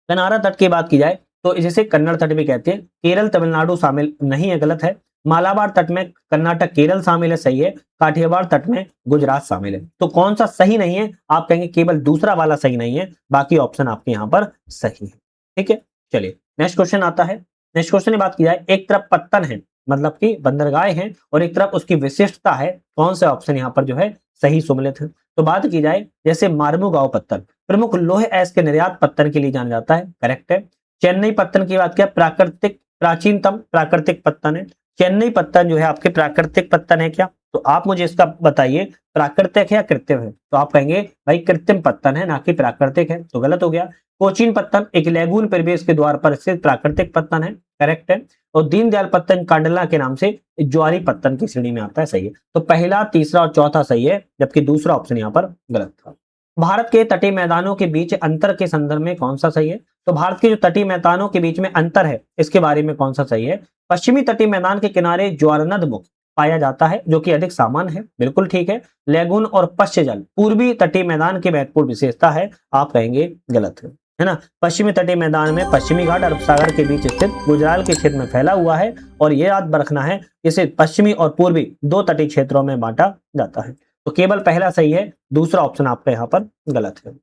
कनारा तट की बात की जाए तो जैसे कन्नड़ तट भी कहते हैं। केरल तमिलनाडु शामिल नहीं है, गलत है। मालाबार तट में कर्नाटक केरल शामिल है, सही है। काठियावाड़ तट में गुजरात शामिल है। तो कौन सा सही नहीं है? आप कहेंगे केवल दूसरा वाला सही नहीं है, बाकी ऑप्शन आपके यहाँ पर सही है। ठीक है, चलिए नेक्स्ट क्वेश्चन आता है। नेक्स्ट क्वेश्चन की बात की जाए, एक तरफ पत्तन है मतलब कि बंदरगाह है और एक तरफ उसकी विशिष्टता है। कौन सा ऑप्शन यहाँ पर जो है सही सुमेलित है? तो बात की जाए जैसे मार्मुगांव पत्तन प्रमुख लोहे अयस्क के निर्यात पत्तन के लिए जाना जाता है, करेक्ट है। चेन्नई पत्तन की बात किया प्राकृतिक प्राचीनतम प्राकृतिक पत्तन है। चेन्नई पत्तन जो है आपके प्राकृतिक पत्तन है क्या? तो आप मुझे इसका बताइए प्राकृतिक है या कृत्रिम है? तो आप कहेंगे भाई कृत्रिम पत्तन है ना कि प्राकृतिक है, तो गलत हो गया। कोचीन पत्तन एक लैगून परिवेश के द्वार पर स्थित प्राकृतिक पत्तन है, करेक्ट है। और दीनदयाल पत्तन कांडला के नाम से ज्वारी पत्तन की श्रेणी में आता है, सही है। तो पहला, तीसरा और चौथा सही है, जबकि दूसरा ऑप्शन यहाँ पर गलत था। भारत के तटीय मैदानों के बीच अंतर के संदर्भ में कौन सा सही है? तो भारत के जो तटीय मैदानों के बीच में अंतर है इसके बारे में कौन सा सही है? पश्चिमी तटीय मैदान के किनारे ज्वारनद मुख पाया जाता है जो कि अधिक सामान्य है, बिल्कुल ठीक है। लेगुन और पश्च जल पूर्वी तटीय मैदान की महत्वपूर्ण विशेषता है, आप कहेंगे गलत है ना। पश्चिमी तटीय मैदान में पश्चिमी घाट अरब सागर के बीच स्थित गुजराल के क्षेत्र में फैला हुआ है और यह याद रखना है इसे पश्चिमी और पूर्वी दो तटीय क्षेत्रों में बांटा जाता है। तो केवल पहला सही है, दूसरा ऑप्शन आपका यहाँ पर गलत है।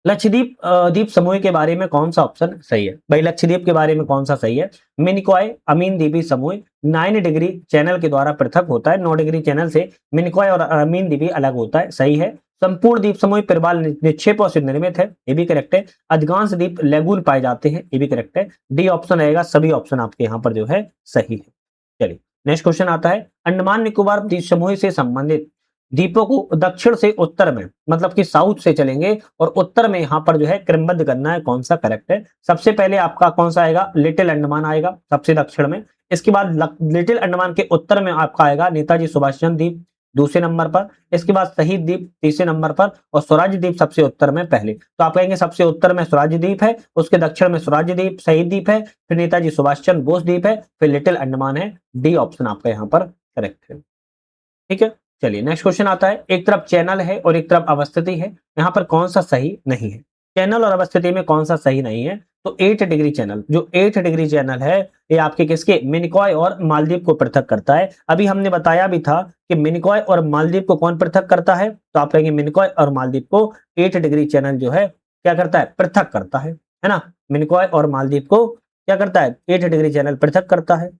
लक्षद्वीप द्वीप समूह के बारे में कौन सा ऑप्शन सही है? भाई लक्षद्वीप के बारे में कौन सा सही है? मिनिकॉय अमीन द्वीपी समूह 9 डिग्री चैनल के द्वारा पृथक होता है। 9 डिग्री चैनल से मिनिकॉय और अमीन द्वीपी अलग होता है, सही है। संपूर्ण द्वीप समूह प्रवाल निक्षेपों से निर्मित है, ये भी करेक्ट है। अधिकांश द्वीप लेगून पाए जाते हैं, ये भी करेक्ट है। डी ऑप्शन रहेगा, सभी ऑप्शन आपके यहाँ पर जो है सही है। चलिए नेक्स्ट क्वेश्चन आता है, अंडमान निकोबार द्वीप समूह से संबंधित द्वीपों को दक्षिण से उत्तर में मतलब कि साउथ से चलेंगे और उत्तर में यहाँ पर जो है क्रमबद्ध करना है, कौन सा करेक्ट है? सबसे पहले आपका कौन सा आएगा? लिटिल अंडमान आएगा सबसे दक्षिण में। इसके बाद लिटिल अंडमान के उत्तर में आपका आएगा नेताजी सुभाष चंद्र द्वीप दूसरे नंबर पर। इसके बाद शहीद द्वीप तीसरे नंबर पर और स्वराज्य द्वीप सबसे उत्तर में पहले। तो आप कहेंगे सबसे उत्तर में स्वराज्य द्वीप है, उसके दक्षिण में स्वराज्य द्वीप, शहीद द्वीप है, फिर नेताजी सुभाष चंद्र बोस द्वीप है, फिर लिटिल अंडमान है। डी ऑप्शन आपका यहाँ पर करेक्ट है। ठीक है, चलिए नेक्स्ट क्वेश्चन आता है, एक तरफ चैनल है और एक तरफ अवस्थिति है, यहाँ पर कौन सा सही नहीं है? चैनल और अवस्थिति में कौन सा सही नहीं है? तो 8 डिग्री चैनल, जो 8 डिग्री चैनल है ये आपके किसके, मिनिकॉय और मालदीव को पृथक करता है। अभी हमने बताया भी था कि मिनिकॉय और मालदीव को कौन पृथक करता है, तो आप कहेंगे मिनिकॉय और मालदीव को 8 डिग्री चैनल जो है क्या करता है, पृथक करता है ना। मिनिकॉय और मालदीव को क्या करता है, 8 डिग्री चैनल पृथक करता है।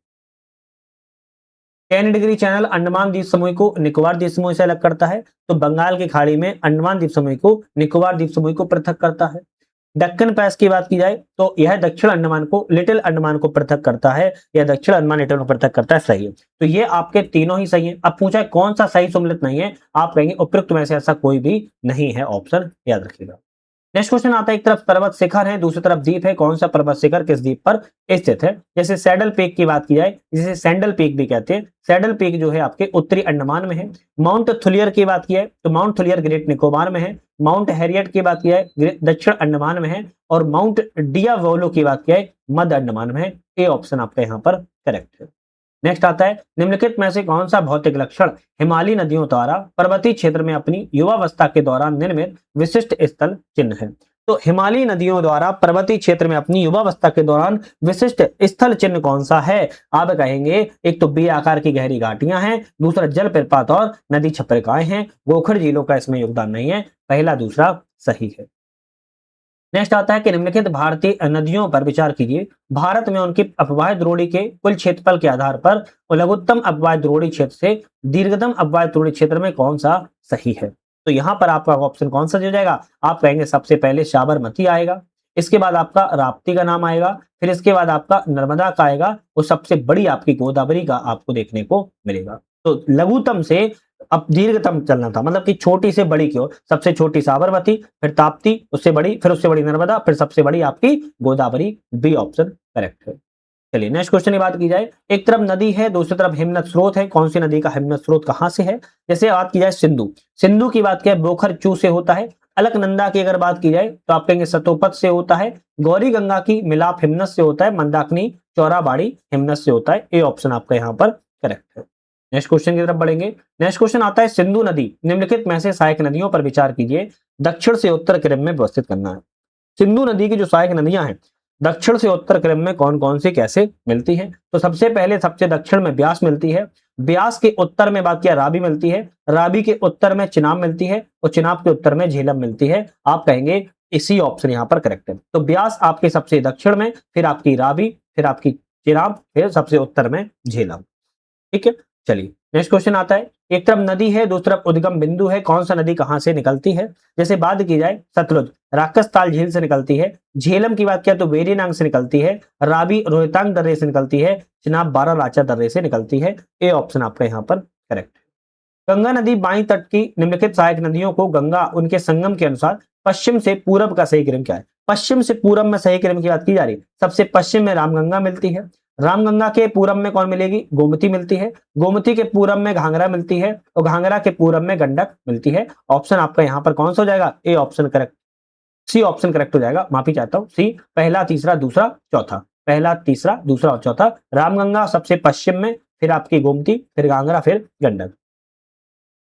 10 डिग्री चैनल अंडमान द्वीप समूह को निकोबार द्वीप समूह से अलग करता है, तो बंगाल की खाड़ी में अंडमान द्वीप समूह को निकोबार द्वीप समूह को पृथक करता है। दक्कन पैस की बात की जाए तो यह दक्षिण अंडमान को लिटिल अंडमान को पृथक करता है, या दक्षिण अंडमान लिटिल को पृथक करता है, सही है। तो ये आपके तीनों ही सही है। अब पूछा है कौन सा सही सम्मिलित नहीं है, आप कहेंगे उपयुक्त में से ऐसा कोई भी नहीं है, ऑप्शन याद रखिएगा। नेक्स्ट क्वेश्चन आता है, एक तरफ पर्वत शिखर है, दूसरी तरफ द्वीप है, कौन सा पर्वत शिखर किस द्वीप पर स्थित है? जैसे सैडल पीक की बात की जाए, जिसे सैंडल पीक भी कहते हैं, सैडल पीक जो है आपके उत्तरी अंडमान में है। माउंट थुलियर की बात की है तो माउंट थुलियर ग्रेट निकोबार में है। माउंट हैरियट की बात की जाए दक्षिण अंडमान में है, और माउंट डियावोलो की बात की जाए मध्य अंडमान में है। ए ऑप्शन आपका यहाँ पर करेक्ट है। नेक्स्ट आता है, निम्नलिखित में से कौन सा भौतिक लक्षण हिमालयी नदियों द्वारा पर्वतीय क्षेत्र में अपनी युवावस्था के दौरान निर्मित विशिष्ट स्थल चिन्ह है? तो हिमालयी नदियों द्वारा पर्वतीय क्षेत्र में अपनी युवावस्था के दौरान विशिष्ट स्थल चिन्ह कौन सा है? आप कहेंगे एक तो बी आकार की गहरी घाटियां हैं, दूसरा जल प्रपात और नदी छपरिकाएं हैं। गोखर झीलों का इसमें योगदान नहीं है, पहला दूसरा सही है। नेक्स्ट आता है कि निम्नलिखित भारतीय नदियों पर विचार कीजिए, भारत में उनकी अपवाह द्रोणी के कुल क्षेत्रफल के आधार पर लघुत्तम अपवाह द्रोणी क्षेत्र से दीर्घतम अपवाह द्रोणी क्षेत्र में कौन सा सही है? तो यहां पर आपका ऑप्शन कौन सा हो जाएगा? आप कहेंगे सबसे पहले साबरमती आएगा, इसके बाद आपका राप्ती का नाम आएगा, फिर इसके बाद आपका नर्मदा का आएगा, और सबसे बड़ी आपकी गोदावरी का आपको देखने को मिलेगा। तो लघुतम से अब दीर्घतम चलना था, मतलब कि छोटी से बड़ी की ओर, सबसे छोटी साबरमती, फिर ताप्ती, उससे बड़ी, फिर उससे बड़ी नर्मदा, फिर सबसे बड़ी आपकी गोदावरी। बी ऑप्शन करेक्ट है। चलिए नेक्स्ट क्वेश्चन की बात की जाए, एक तरफ नदी है, दूसरी तरफ हिमनद स्रोत है, कौन सी नदी का हिमनद स्रोत कहां से है? जैसे बात की जाए सिंधु, सिंधु की बात किया बोखर चू से होता है। अलकनंदा की अगर बात की जाए तो आप कहेंगे सतोपत से होता है। गौरी गंगा की मिलाप हिमनद से होता है। मंदाकिनी चौराबाड़ी हिमनद से होता है। ए ऑप्शन आपका यहाँ पर करेक्ट है। नेक्स्ट क्वेश्चन की तरफ बढ़ेंगे। नेक्स्ट क्वेश्चन आता है, सिंधु नदी निम्नलिखित में से सहायक नदियों पर विचार कीजिए, दक्षिण से उत्तर क्रम में व्यवस्थित करना है। सिंधु नदी की जो सहायक नदियां हैं दक्षिण से उत्तर क्रम में कौन कौन सी कैसे मिलती हैं? तो सबसे पहले सबसे दक्षिण में ब्यास मिलती है, ब्यास के उत्तर में बात किया रावी मिलती है, रावी के उत्तर में चिनाब मिलती है, और चिनाब के उत्तर में झेलम मिलती है। आप कहेंगे इसी ऑप्शन यहाँ पर करेक्ट है। तो ब्यास आपके सबसे दक्षिण में, फिर आपकी रावी, फिर आपकी चिनाब, फिर सबसे उत्तर में झेलम। ठीक है, चलिए नेक्स्ट क्वेश्चन आता है, एक तरफ नदी है, दूसरी तरफ उद्गम बिंदु है, कौन सा नदी कहां से निकलती है? जैसे बात की जाए सतलुज राकस ताल झील से निकलती है, झेलम की बात किया तो वेरीनांग से निकलती है, रावी रोहतांग दर्रे से निकलती है, चिनाब बारह राचा दर्रे से निकलती है। ए ऑप्शन आपका यहाँ पर करेक्ट है। गंगा नदी बाईं तट की निम्नलिखित सहायक नदियों को गंगा उनके संगम के अनुसार पश्चिम से पूरब का सही क्रम क्या है? पश्चिम से पूरब में सही क्रम की बात की जा रही है, सबसे पश्चिम में रामगंगा मिलती है, रामगंगा के पूरब में कौन मिलेगी? गोमती मिलती है, गोमती के पूरब में घाघरा मिलती है, और घाघरा के पूरब में गंडक मिलती है। ऑप्शन आपका यहाँ पर कौन सा हो जाएगा? A option correct, C option correct हो जाएगा। माफी चाहता हूं, सी पहला तीसरा दूसरा चौथा, पहला तीसरा दूसरा और चौथा। रामगंगा सबसे पश्चिम में, फिर आपकी गोमती, फिर घाघरा, फिर गंडक।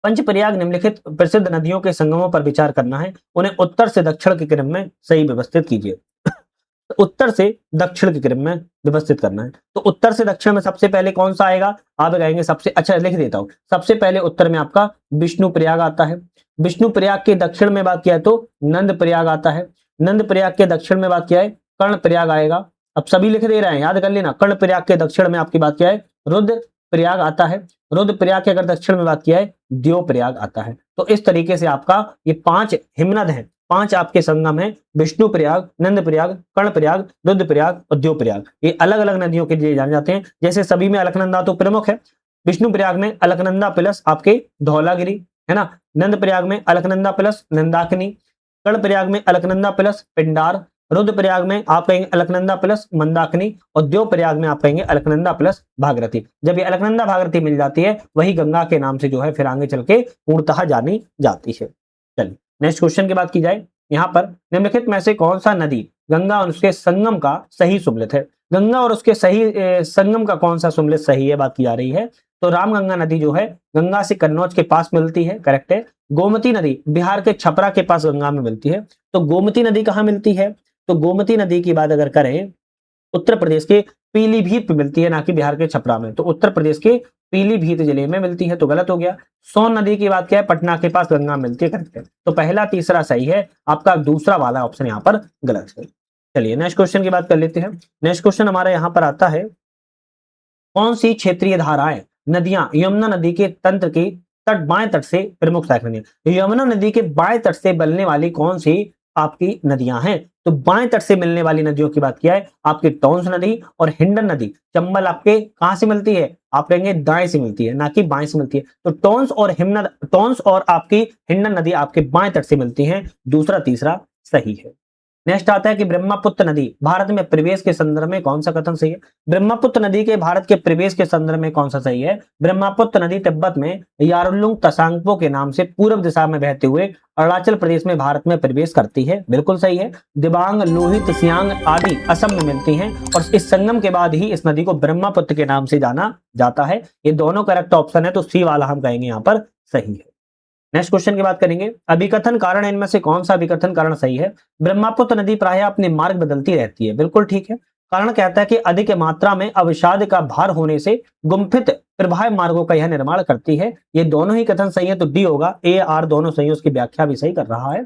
पंचप्रयाग निम्नलिखित प्रसिद्ध नदियों के संगमों पर विचार करना है, उन्हें उत्तर से दक्षिण के क्रम में सही व्यवस्थित कीजिए। तो उत्तर से दक्षिण के क्रम में व्यवस्थित करना है। तो उत्तर से दक्षिण में सबसे पहले कौन सा आएगा? आप कहेंगे सबसे, अच्छा लिख देता हूं, सबसे पहले उत्तर में आपका विष्णु प्रयाग आता है। विष्णु प्रयाग के दक्षिण में बात किया है तो नंद प्रयाग आता है। नंद प्रयाग के दक्षिण में बात किया है कर्ण प्रयाग आएगा। अब सभी लिख दे रहे हैं, याद कर लेना। कर्ण प्रयाग के दक्षिण में आपकी बात किया है रुद्र प्रयाग आता है। रुद्र प्रयाग के अगर दक्षिण में बात किया है द्यो प्रयाग आता है। तो इस तरीके से आपका ये 5 हिमनद हैं, 5 आपके संगम है, विष्णु प्रयाग, नंद प्रयाग, कर्ण प्रयाग, रुद्र प्रयाग और द्यो प्रयाग। ये अलग अलग नदियों के लिए जाने जाते हैं। जैसे सभी में अलकनंदा तो प्रमुख है, विष्णु प्रयाग में अलकनंदा प्लस आपके धौलागिरी है ना, नंद प्रयाग में अलकनंदा प्लस नंदाकिनी, कर्ण प्रयाग में अलकनंदा प्लस पिंडार, रुद्र प्रयाग में आप कहेंगे अलकनंदा प्लस मंदाकिनी, और द्यो प्रयाग में आप कहेंगे अलकनंदा प्लस भागीरथी। जब ये अलकनंदा भागीरथी मिल जाती है वही गंगा के नाम से जो है फिर आगे चल के पूर्णतः जानी जाती है। चलिए नेक्स्ट क्वेश्चन की बात की जाए, यहाँ पर निम्नलिखित में से कौन सा नदी गंगा और उसके संगम का सही सुमलित है? गंगा और उसके सही संगम का कौन सा सुमलित सही है बात की जा रही है। तो रामगंगा नदी जो है गंगा से कन्नौज के पास मिलती है, करेक्ट है। गोमती नदी बिहार के छपरा के पास गंगा में मिलती है। तो गोमती नदी कहाँ मिलती है? तो गोमती नदी की बात अगर करें उत्तर प्रदेश के पीलीभीत में मिलती है, ना कि बिहार के छपरा में। तो उत्तर प्रदेश के पीलीभीत जिले में मिलती है, तो गलत हो गया। सोन नदी की बात क्या है? पटना के पास गंगा मिलती है, करेक्ट है। तो पहला तीसरा सही है, आपका दूसरा वाला ऑप्शन यहाँ पर गलत है। चलिए नेक्स्ट क्वेश्चन की बात कर लेते हैं। नेक्स्ट क्वेश्चन हमारा यहाँ पर आता है, कौन सी क्षेत्रीय धाराएं नदियां यमुना नदी के तंत्र की बाएं तट से प्रमुख सहायक नदियां, यमुना नदी के बाएं तट से बनने वाली कौन सी आपकी नदियां हैं? तो बाएं तट से मिलने वाली नदियों की बात किया है, आपकी टोंस नदी और हिंडन नदी। चंबल आपके कहां से मिलती है? आप कहेंगे दाएं से मिलती है, ना कि बाएं से मिलती है। तो टोंस और आपकी हिंडन नदी आपके बाएं तट से मिलती हैं, दूसरा तीसरा सही है। नेक्स्ट आता है कि ब्रह्मपुत्र नदी भारत में प्रवेश के संदर्भ में कौन सा कथन सही है? ब्रह्मपुत्र नदी के भारत के प्रवेश के संदर्भ में कौन सा सही है? ब्रह्मपुत्र नदी तिब्बत में यारुलुंग तसांगपो के नाम से पूर्व दिशा में बहते हुए अरुणाचल प्रदेश में भारत में प्रवेश करती है, बिल्कुल सही है। दिबांग, लोहित, सियांग आदि असम में मिलती हैं और इस संगम के बाद ही इस नदी को ब्रह्मपुत्र के नाम से जाना जाता है। ये दोनों करेक्ट ऑप्शन है, तो सी वाला हम कहेंगे यहाँ पर सही है। नेक्स्ट क्वेश्चन की बात करेंगे, अभिकथन कारण इनमें से कौन सा अभिकथन कारण सही है? ब्रह्मपुत्र नदी प्रायः अपने मार्ग बदलती रहती है, बिल्कुल ठीक है। कारण कहता है कि अधिक मात्रा में अवसाद का भार होने से गुम्फित प्रवाह मार्गों का यह निर्माण करती है। ये दोनों ही कथन सही है, तो डी होगा। ए आर दोनों सही है, उसकी व्याख्या भी सही कर रहा है।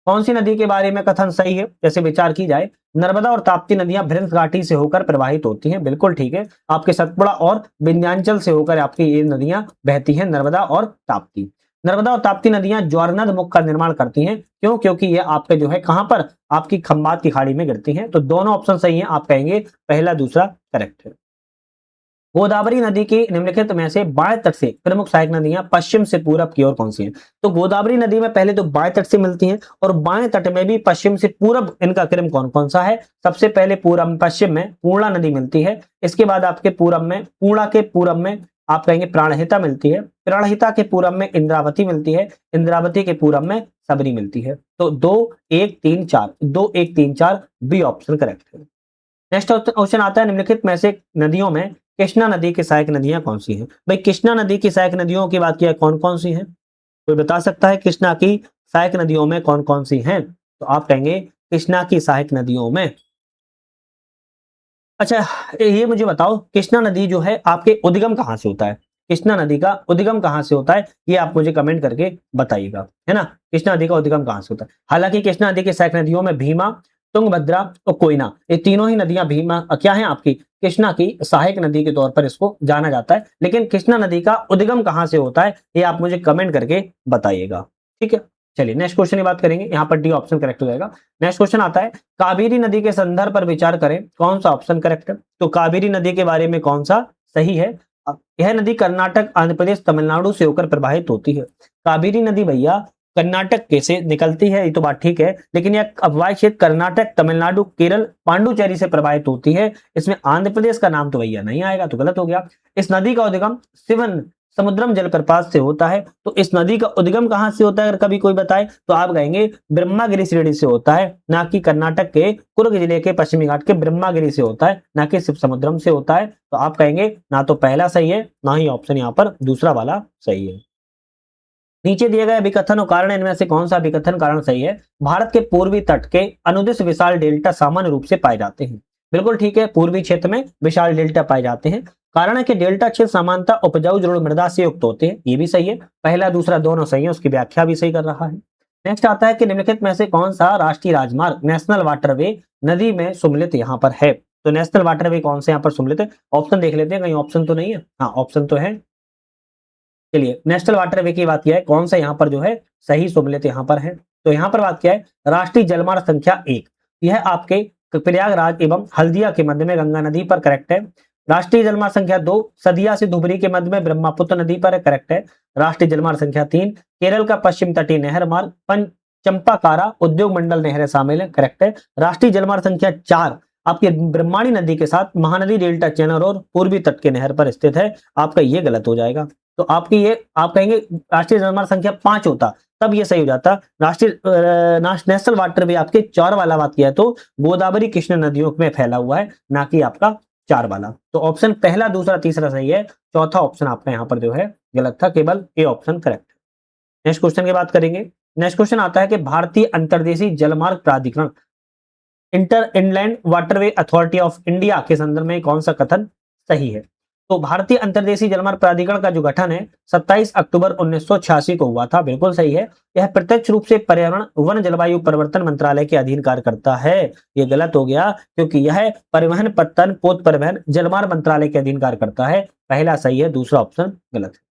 कौन सी नदी के बारे में कथन सही है? जैसे विचार की जाए, नर्मदा और ताप्ती नदियां भृंश घाटी से होकर प्रवाहित होती हैं, बिल्कुल ठीक है। आपके सतपुड़ा और विंध्याचल से होकर आपकी ये नदियां बहती हैं, नर्मदा और ताप्ती। नर्मदा और ताप्ती नदियां ज्वारनद मुख का निर्माण करती हैं, क्यों? क्योंकि ये आपके जो है कहां पर आपकी खंबात की खाड़ी में गिरती हैं। तो दोनों ऑप्शन सही हैं, आप कहेंगे पहला दूसरा करेक्ट है। गोदावरी नदी की निम्नलिखित में से बाएं तट से प्रमुख सहायक नदियां पश्चिम से पूरब की ओर कौन सी हैं? तो गोदावरी नदी में पहले तो बाएं तट से मिलती हैं और बाएं तट में भी पश्चिम से पूरब इनका क्रम कौन कौन सा है? सबसे पहले पूरब पश्चिम में पूर्णा नदी मिलती है। इसके बाद आपके पूरब में, पूर्णा के पूरब में आप कहेंगे प्राणहिता मिलती है। प्राणहिता के पूरब में इंद्रावती मिलती है। इंद्रावती के पूरब में सबरी मिलती है। तो 2 1 3 4 2 1 3 4 बी ऑप्शन करेक्ट है। नेक्स्ट क्वेश्चन आता है, निम्नलिखित में से नदियों में कृष्णा नदी की सहायक नदियां कौन सी हैं? भाई कृष्णा नदी की सहायक नदियों की बात किया, कौन कौन सी हैं? कोई बता सकता है कृष्णा की सहायक नदियों में कौन कौन सी हैं? तो आप कहेंगे कृष्णा की सहायक नदियों में, अच्छा ये मुझे बताओ, कृष्णा नदी जो है आपके उद्गम कहां से होता है? कृष्णा नदी का उद्गम कहां से होता है, ये आप मुझे कमेंट करके बताइएगा, है ना। कृष्णा नदी का उद्गम कहां से होता है? हालांकि कृष्णा नदी की सहायक नदियों में भीमा, तुंगभद्रा और कोयना, ये तीनों ही नदियां भीमा क्या है आपकी कृष्णा की सहायक नदी के तौर पर इसको जाना जाता है। लेकिन कृष्णा नदी का उद्गम कहां से होता है, ये आप मुझे कमेंट करके बताइएगा, ठीक है। चलिए नेक्स्ट क्वेश्चन की बात करेंगे, यहाँ पर डी ऑप्शन करेक्ट हो जाएगा। नेक्स्ट क्वेश्चन आता है, कावेरी नदी के संदर्भ पर विचार करें, कौन सा ऑप्शन करेक्ट है? तो कावेरी नदी के बारे में कौन सा सही है? यह नदी कर्नाटक, आंध्र प्रदेश, तमिलनाडु से होकर प्रवाहित होती है। कावेरी नदी भैया कर्नाटक के से निकलती है, ये तो बात ठीक है, लेकिन यह अववाही क्षेत्र कर्नाटक, तमिलनाडु, केरल, पांडुचेरी से प्रवाहित होती है। इसमें आंध्र प्रदेश का नाम तो भैया नहीं आएगा, तो गलत हो गया। इस नदी का उद्गम शिवन समुद्रम जलप्रपात से होता है। तो इस नदी का उद्गम कहां से होता है अगर कभी कोई बताए, तो आप कहेंगे ब्रह्मागिरी श्रेणी से होता है, ना कि कर्नाटक के कुर्ग जिले के पश्चिमी घाट के ब्रह्मागिरी से होता है, ना कि शिव समुद्रम से होता है। तो आप कहेंगे ना तो पहला सही है, ना ही ऑप्शन यहाँ पर दूसरा वाला सही है। नीचे दिए गए अभिकथन और कारण इनमें से कौन सा अभिकथन कारण सही है? भारत के पूर्वी तट के अनुदिश विशाल डेल्टा सामान्य रूप से पाए जाते हैं, बिल्कुल ठीक है। पूर्वी क्षेत्र में विशाल डेल्टा पाए जाते हैं। कारण है कि डेल्टा क्षेत्र सामान्यतः उपजाऊ जलोढ़ मृदा से युक्त होते हैं, ये भी सही है। पहला दूसरा दोनों सही है, उसकी व्याख्या भी सही कर रहा है। नेक्स्ट आता है कि निम्नलिखित में से कौन सा राष्ट्रीय राजमार्ग नेशनल वाटरवे नदी में सम्मिलित यहाँ पर है? तो नेशनल वाटरवे कौन से यहाँ पर सम्मिलित है? ऑप्शन देख लेते हैं, कहीं ऑप्शन तो नहीं है। हाँ ऑप्शन तो है। चलिए नेशनल वाटरवे की बात किया है, कौन सा यहाँ पर जो है सही सम्मिलित यहाँ पर है? तो यहाँ पर बात किया है राष्ट्रीय जलमार्ग संख्या 1, यह आपके प्रयागराज एवं हल्दिया के मध्य में गंगा नदी पर करेक्ट है। राष्ट्रीय जलमार्ग संख्या 2 सदिया से धुबरी के मध्य में ब्रह्मपुत्र नदी पर है, करेक्ट है। राष्ट्रीय जलमार्ग संख्या 3 केरल का पश्चिम तटीय नहर मार्ग चंपाकारा उद्योग मंडल नहरें शामिल है, करेक्ट है। राष्ट्रीय जलमार्ग संख्या 4 आपके ब्रह्माणी नदी के साथ महानदी डेल्टा चैनल और पूर्वी तट के नहर पर स्थित है, आपका ये गलत हो जाएगा। तो आपकी ये आप कहेंगे राष्ट्रीय जलमार्ग संख्या 5 होता तब ये सही हो जाता। राष्ट्रीय नेशनल वाटर वे आपके 4 वाला बात किया है, तो गोदावरी कृष्ण नदियों में फैला हुआ है, ना कि आपका 4 वाला। तो ऑप्शन पहला, दूसरा, तीसरा सही है, चौथा ऑप्शन आपका यहाँ पर जो है गलत था, केवल ए ऑप्शन करेक्ट है। नेक्स्ट क्वेश्चन की बात करेंगे। नेक्स्ट क्वेश्चन आता है कि भारतीय अंतर्देशीय जलमार्ग प्राधिकरण inter inland waterway authority of India के संदर्भ में कौन सा कथन सही है? तो भारतीय अंतर्देशीय जलमार्ग प्राधिकरण का जो गठन है 27 अक्टूबर 1986 को हुआ था, बिल्कुल सही है। यह प्रत्यक्ष रूप से पर्यावरण वन जलवायु परिवर्तन मंत्रालय के अधीन कार्य करता है। यह गलत हो गया क्योंकि यह परिवहन पत्तन पोत परिवहन जलमार्ग मंत्रालय के अधीन कार्य करता है। पहला सही है, दूसरा ऑप्शन गलत है।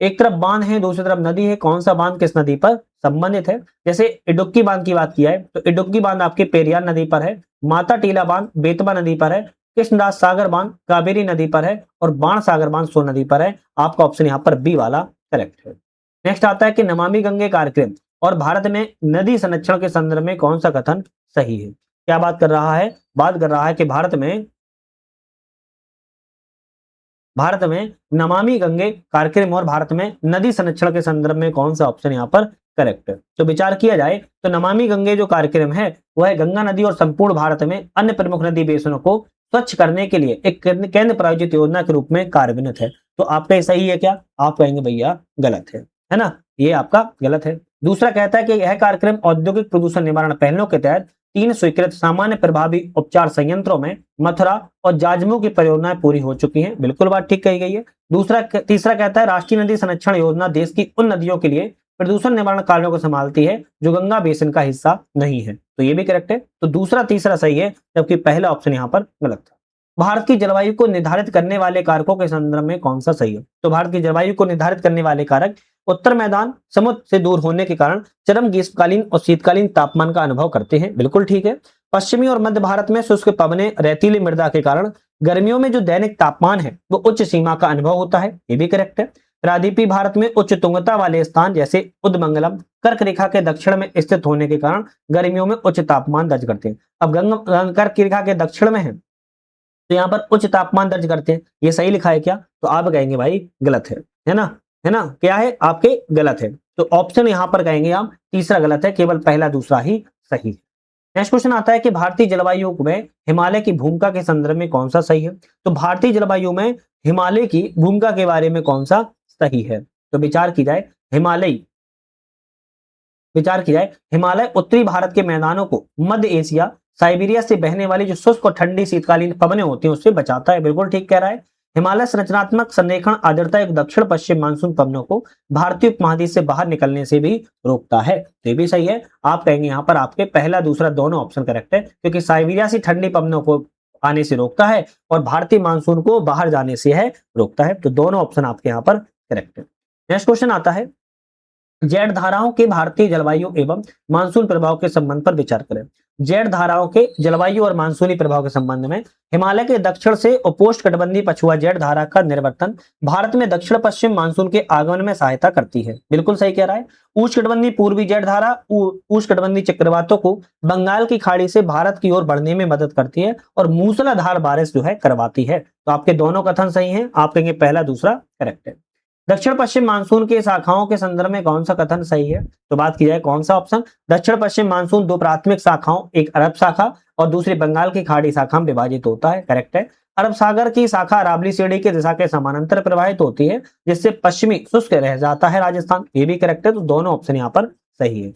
एक तरफ बांध है, दूसरी तरफ नदी है, कौन सा बांध किस नदी पर संबंधित है? जैसे इडुक्की बांध की बात किया है तो इडुक्की बांध आपके पेरियार नदी पर है, माता टीला बांध बेतवा नदी पर है, कृष्णदास सागर बांध कावेरी नदी पर है और बाण सागर बांध सोन नदी पर है। आपका ऑप्शन यहाँ पर बी वाला करेक्ट है। नेक्स्ट आता है कि नमामि गंगे कार्यक्रम और भारत में नदी संरक्षण के संदर्भ में कौन सा कथन सही है? क्या बात कर रहा है? बात कर रहा है कि भारत में नमामि गंगे कार्यक्रम और भारत में नदी संरक्षण के संदर्भ में कौन सा ऑप्शन यहाँ पर करेक्ट है? तो विचार किया जाए तो नमामि गंगे जो कार्यक्रम है वह गंगा नदी और संपूर्ण भारत में अन्य प्रमुख नदी बेसिनों को स्वच्छ करने के लिए एक केंद्र प्रायोजित योजना के रूप में कार्यान्वित है। तो आपका ये सही है क्या? आप कहेंगे भैया गलत है ना? ये आपका गलत है। दूसरा कहता है कि यह कार्यक्रम औद्योगिक प्रदूषण निवारण पहलों के तहत 3 स्वीकृत सामान्य प्रभावी उपचार संयंत्रों में मथुरा और जाजमऊ की परियोजनाएं पूरी हो चुकी हैं। बिल्कुल बात ठीक कही गई है। तीसरा कहता है राष्ट्रीय नदी संरक्षण योजना देश की उन नदियों के लिए प्रदूषण निवारण कार्यों को संभालती है जो गंगा बेसिन का हिस्सा नहीं है। तो ये भी करेक्ट है। तो दूसरा तीसरा सही है, जबकि पहला ऑप्शन यहाँ पर गलत था। भारत की जलवायु को निर्धारित करने वाले कारकों के संदर्भ में कौन सा सही है? तो भारत की जलवायु को निर्धारित करने वाले कारक उत्तर मैदान समुद्र से दूर होने के कारण चरम ग्रीष्मकालीन और शीतकालीन तापमान का अनुभव करते हैं। बिल्कुल ठीक है। पश्चिमी और मध्य भारत में शुष्क पवनें रेतीली मृदा के कारण गर्मियों में जो दैनिक तापमान है वो उच्च सीमा का अनुभव होता है। ये भी करेक्ट है। प्रायद्वीपीय भारत में उच्च तुंगता वाले स्थान जैसे उदमंगलम कर्क रेखा के दक्षिण में स्थित होने के कारण गर्मियों में उच्च तापमान दर्ज करते हैं। अब कर्क रेखा के दक्षिण में है तो यहाँ पर उच्च तापमान दर्ज करते हैं। ये सही लिखा है क्या? तो आप कहेंगे भाई गलत है ना? है ना? क्या है आपके? गलत है। तो ऑप्शन यहाँ पर कहेंगे आप तीसरा गलत है, केवल पहला दूसरा ही सही है। नेक्स्ट क्वेश्चन आता है कि भारतीय जलवायु में हिमालय की भूमिका के संदर्भ में कौन सा सही है? तो भारतीय जलवायु में हिमालय की भूमिका के बारे में कौन सा सही है? तो विचार की जाए हिमालय उत्तरी भारत के मैदानों को मध्य एशिया साइबेरिया से बहने वाली जो शुष्क और ठंडी शीतकालीन पवनें होती हैं उससे बचाता है। बिल्कुल ठीक कह रहा है। हिमालय संरचनात्मक संरेखण आर्द्रता एक दक्षिण पश्चिम मानसून पवनों को भारतीय उपमहाद्वीप से बाहर निकलने से भी रोकता है। तो ये भी सही है। आप कहेंगे यहाँ पर आपके पहला दूसरा दोनों ऑप्शन करेक्ट है, क्योंकि साइबेरिया से ठंडी पवनों को आने से रोकता है और भारतीय मानसून को बाहर जाने से है रोकता है। तो दोनों ऑप्शन आपके यहाँ पर करेक्ट है। नेक्स्ट क्वेश्चन आता है जेड धाराओं के भारतीय जलवायु एवं मानसून प्रभाव के संबंध पर विचार करें। जेड धाराओं के जलवायु और मानसूनी प्रभाव के संबंध में हिमालय के दक्षिण से उपोष्ण कटिबंधीय पछुआ जेड धारा का निर्वर्तन भारत में दक्षिण पश्चिम मानसून के आगमन में सहायता करती है। बिल्कुल सही कह रहा है। उष्णकटिबंधीय पूर्वी जेड धारा उष्णकटिबंधीय चक्रवातों को बंगाल की खाड़ी से भारत की ओर बढ़ने में मदद करती है और मूसलाधार बारिश जो है करवाती है। तो आपके दोनों कथन सही हैं। आप कहेंगे पहला दूसरा करेक्ट है। दक्षिण पश्चिम मानसून के शाखाओं के संदर्भ में कौन सा कथन सही है? तो बात की जाए कौन सा ऑप्शन? दक्षिण पश्चिम मानसून 2 प्राथमिक शाखाओं, एक अरब शाखा और दूसरी बंगाल की खाड़ी शाखा में विभाजित होता है। करेक्ट है। अरब सागर की शाखा अरावली सीढ़ी की दिशा के समानांतर प्रवाहित होती है जिससे पश्चिमी शुष्क रह जाता है राजस्थान। ये भी करेक्ट है। तो दोनों ऑप्शन यहाँ पर सही है।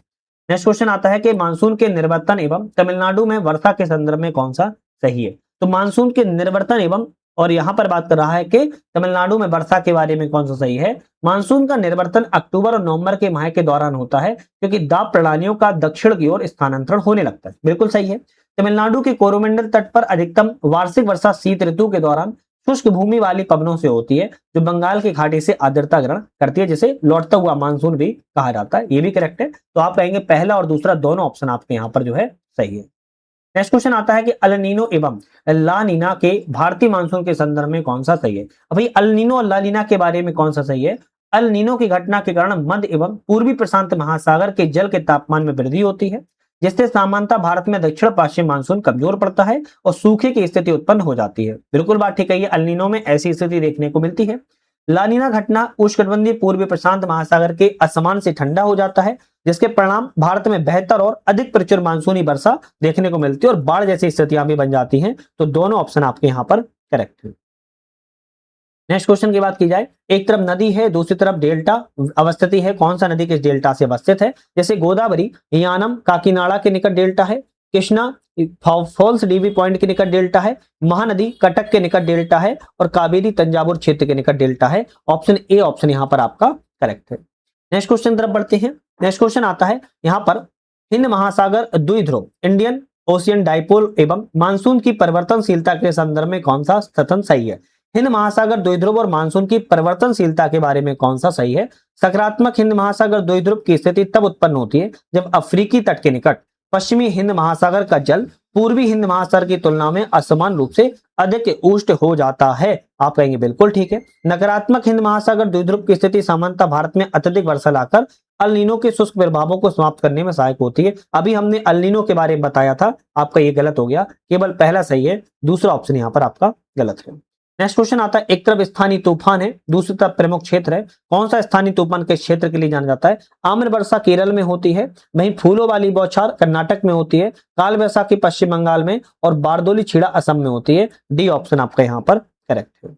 नेक्स्ट क्वेश्चन आता है कि मानसून के निर्वर्तन एवं तमिलनाडु में वर्षा के संदर्भ में कौन सा सही है? तो मानसून के निर्वर्तन एवं और यहां पर बात कर रहा है कि तमिलनाडु में वर्षा के बारे में कौन सा सही है? मानसून का निर्वर्तन अक्टूबर और नवंबर के माह के दौरान होता है क्योंकि दाब प्रणालियों का दक्षिण की ओर स्थानांतरण होने लगता है। बिल्कुल सही है। तमिलनाडु के कोरोमंडल तट पर अधिकतम वार्षिक वर्षा शीत ऋतु के दौरान शुष्क भूमि वाली पवनों से होती है जो बंगाल की खाड़ी से आर्द्रता ग्रहण करती है, जिसे लौटता हुआ मानसून भी कहा जाता है। ये भी करेक्ट है। तो आप कहेंगे पहला और दूसरा दोनों ऑप्शन आपके यहाँ पर जो है सही है। नेक्स्ट क्वेश्चन आता है कि अल नीनो एवं ला नीना के भारतीय मानसून के संदर्भ में कौन सा सही है? अभी अल नीनो और ला नीना के बारे में कौन सा सही है? अल नीनो की घटना के कारण मध्य एवं पूर्वी प्रशांत महासागर के जल के तापमान में वृद्धि होती है जिससे सामान्यतः भारत में दक्षिण पश्चिम मानसून कमजोर पड़ता है और सूखे की स्थिति उत्पन्न हो जाती है। बिल्कुल बात ठीक है। अल नीनो में ऐसी स्थिति देखने को मिलती है। लानीना घटना उष्णकटिबंधीय पूर्वी प्रशांत महासागर के असमान से ठंडा हो जाता है जिसके परिणाम भारत में बेहतर और अधिक प्रचुर मानसूनी वर्षा देखने को मिलती है और बाढ़ जैसी स्थितियां भी बन जाती हैं। तो दोनों ऑप्शन आपके यहाँ पर करेक्ट है। नेक्स्ट क्वेश्चन की बात की जाए, एक तरफ नदी है दूसरी तरफ डेल्टा अवस्थिति है, कौन सा नदी किस डेल्टा से अवस्थित है? जैसे गोदावरी यानम काकीनाडा के निकट डेल्टा है, कृष्णा फॉल्स डीवी पॉइंट के निकट डेल्टा है, महानदी कटक के निकट डेल्टा है और कावेरी तंजावुर क्षेत्र के निकट डेल्टा है। ऑप्शन ए ऑप्शन यहाँ पर आपका करेक्ट है। नेक्स्ट क्वेश्चन तरफ बढ़ते हैं। नेक्स्ट क्वेश्चन आता है यहाँ पर, हिंद महासागर द्विध्रुव इंडियन ओशियन डाइपोल एवं मानसून की परिवर्तनशीलता के संदर्भ में कौन सा कथन सही है? हिंद महासागर द्विध्रुव और मानसून की परिवर्तनशीलता के बारे में कौन सा सही है? सकारात्मक हिंद महासागर द्विध्रुव की स्थिति तब उत्पन्न होती है जब अफ्रीकी तट के निकट पश्चिमी हिंद महासागर का जल पूर्वी हिंद महासागर की तुलना में असमान रूप से अधिक उष्ण हो जाता है। आप कहेंगे बिल्कुल ठीक है। नकारात्मक हिंद महासागर द्विध्रुव की स्थिति सामान्यतः भारत में अत्यधिक वर्षा लाकर अल नीनो के शुष्क प्रभावों को समाप्त करने में सहायक होती है। अभी हमने अल नीनो के बारे में बताया था, आपका ये गलत हो गया, केवल पहला सही है, दूसरा ऑप्शन यहाँ पर आपका गलत है। नेक्स्ट क्वेश्चन आता है, एक तरफ स्थानीय तूफान है दूसरी तरफ प्रमुख क्षेत्र है, कौन सा स्थानीय तूफान के क्षेत्र के लिए जाना जाता है? आम्र वर्षा केरल में होती है, वहीं फूलों वाली बौछार कर्नाटक में होती है, काल वैसाखी पश्चिम बंगाल में और बारदोली छीड़ा असम में होती है। डी ऑप्शन आपका यहाँ पर करेक्ट है।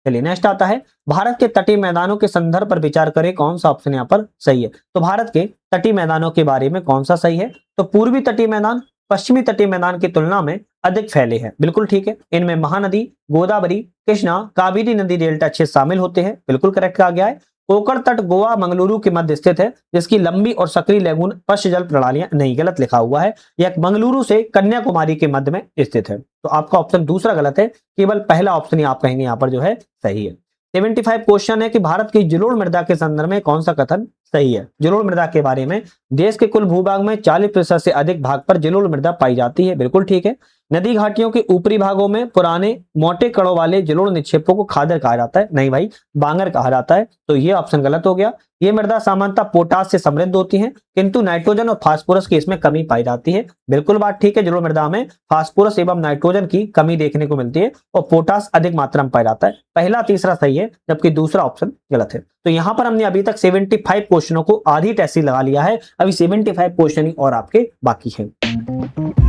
चलिए नेक्स्ट आता है, भारत के तटीय मैदानों के संदर्भ पर विचार करें, कौन सा ऑप्शन यहाँ पर सही है? तो भारत के तटीय मैदानों के बारे में कौन सा सही है? तो पूर्वी तटीय मैदान पश्चिमी तटीय मैदान की तुलना में अधिक फैले हैं, बिल्कुल ठीक है। इनमें महानदी, गोदावरी, कृष्णा, कावेरी नदी डेल्टा क्षेत्र शामिल होते हैं, बिल्कुल करेक्ट कहा गया है। कोकण तट गोवा मंगलुरु के मध्य स्थित है, जिसकी लंबी और सक्रिय लैगून पश्च जल प्रणालियां, नहीं गलत लिखा हुआ है, यह मंगलुरु से कन्याकुमारी के मध्य में स्थित है। तो आपका ऑप्शन दूसरा गलत है, केवल पहला ऑप्शन ही आप कहेंगे यहाँ पर जो है सही है। 75 क्वेश्चन है कि भारत की जलोढ़ मृदा के संदर्भ में कौन सा कथन सही है? जलोढ़ मृदा के बारे में, देश के कुल भूभाग में 40% से अधिक भाग पर जलोढ़ मृदा पाई जाती है, बिल्कुल ठीक है। नदी घाटियों के ऊपरी भागों में पुराने मोटे कणों वाले जलोढ़ निक्षेपों को खादर कहा जाता है, नहीं भाई बांगर कहा जाता है, तो ये ऑप्शन गलत हो गया। ये मृदा सामान्यतः पोटास से समृद्ध होती है, किंतु नाइट्रोजन और फास्फोरस की इसमें कमी पाई जाती है, बिल्कुल बात ठीक है। जलोढ़ मृदा में फास्फोरस एवं नाइट्रोजन की कमी देखने को मिलती है और पोटास अधिक मात्रा में पाया जाता है। पहला तीसरा सही है, जबकि दूसरा ऑप्शन गलत है। तो यहाँ पर हमने अभी तक 75 क्वेश्चनों को आधी टेस्ट लगा लिया है, अभी 75 क्वेश्चन और आपके बाकी है।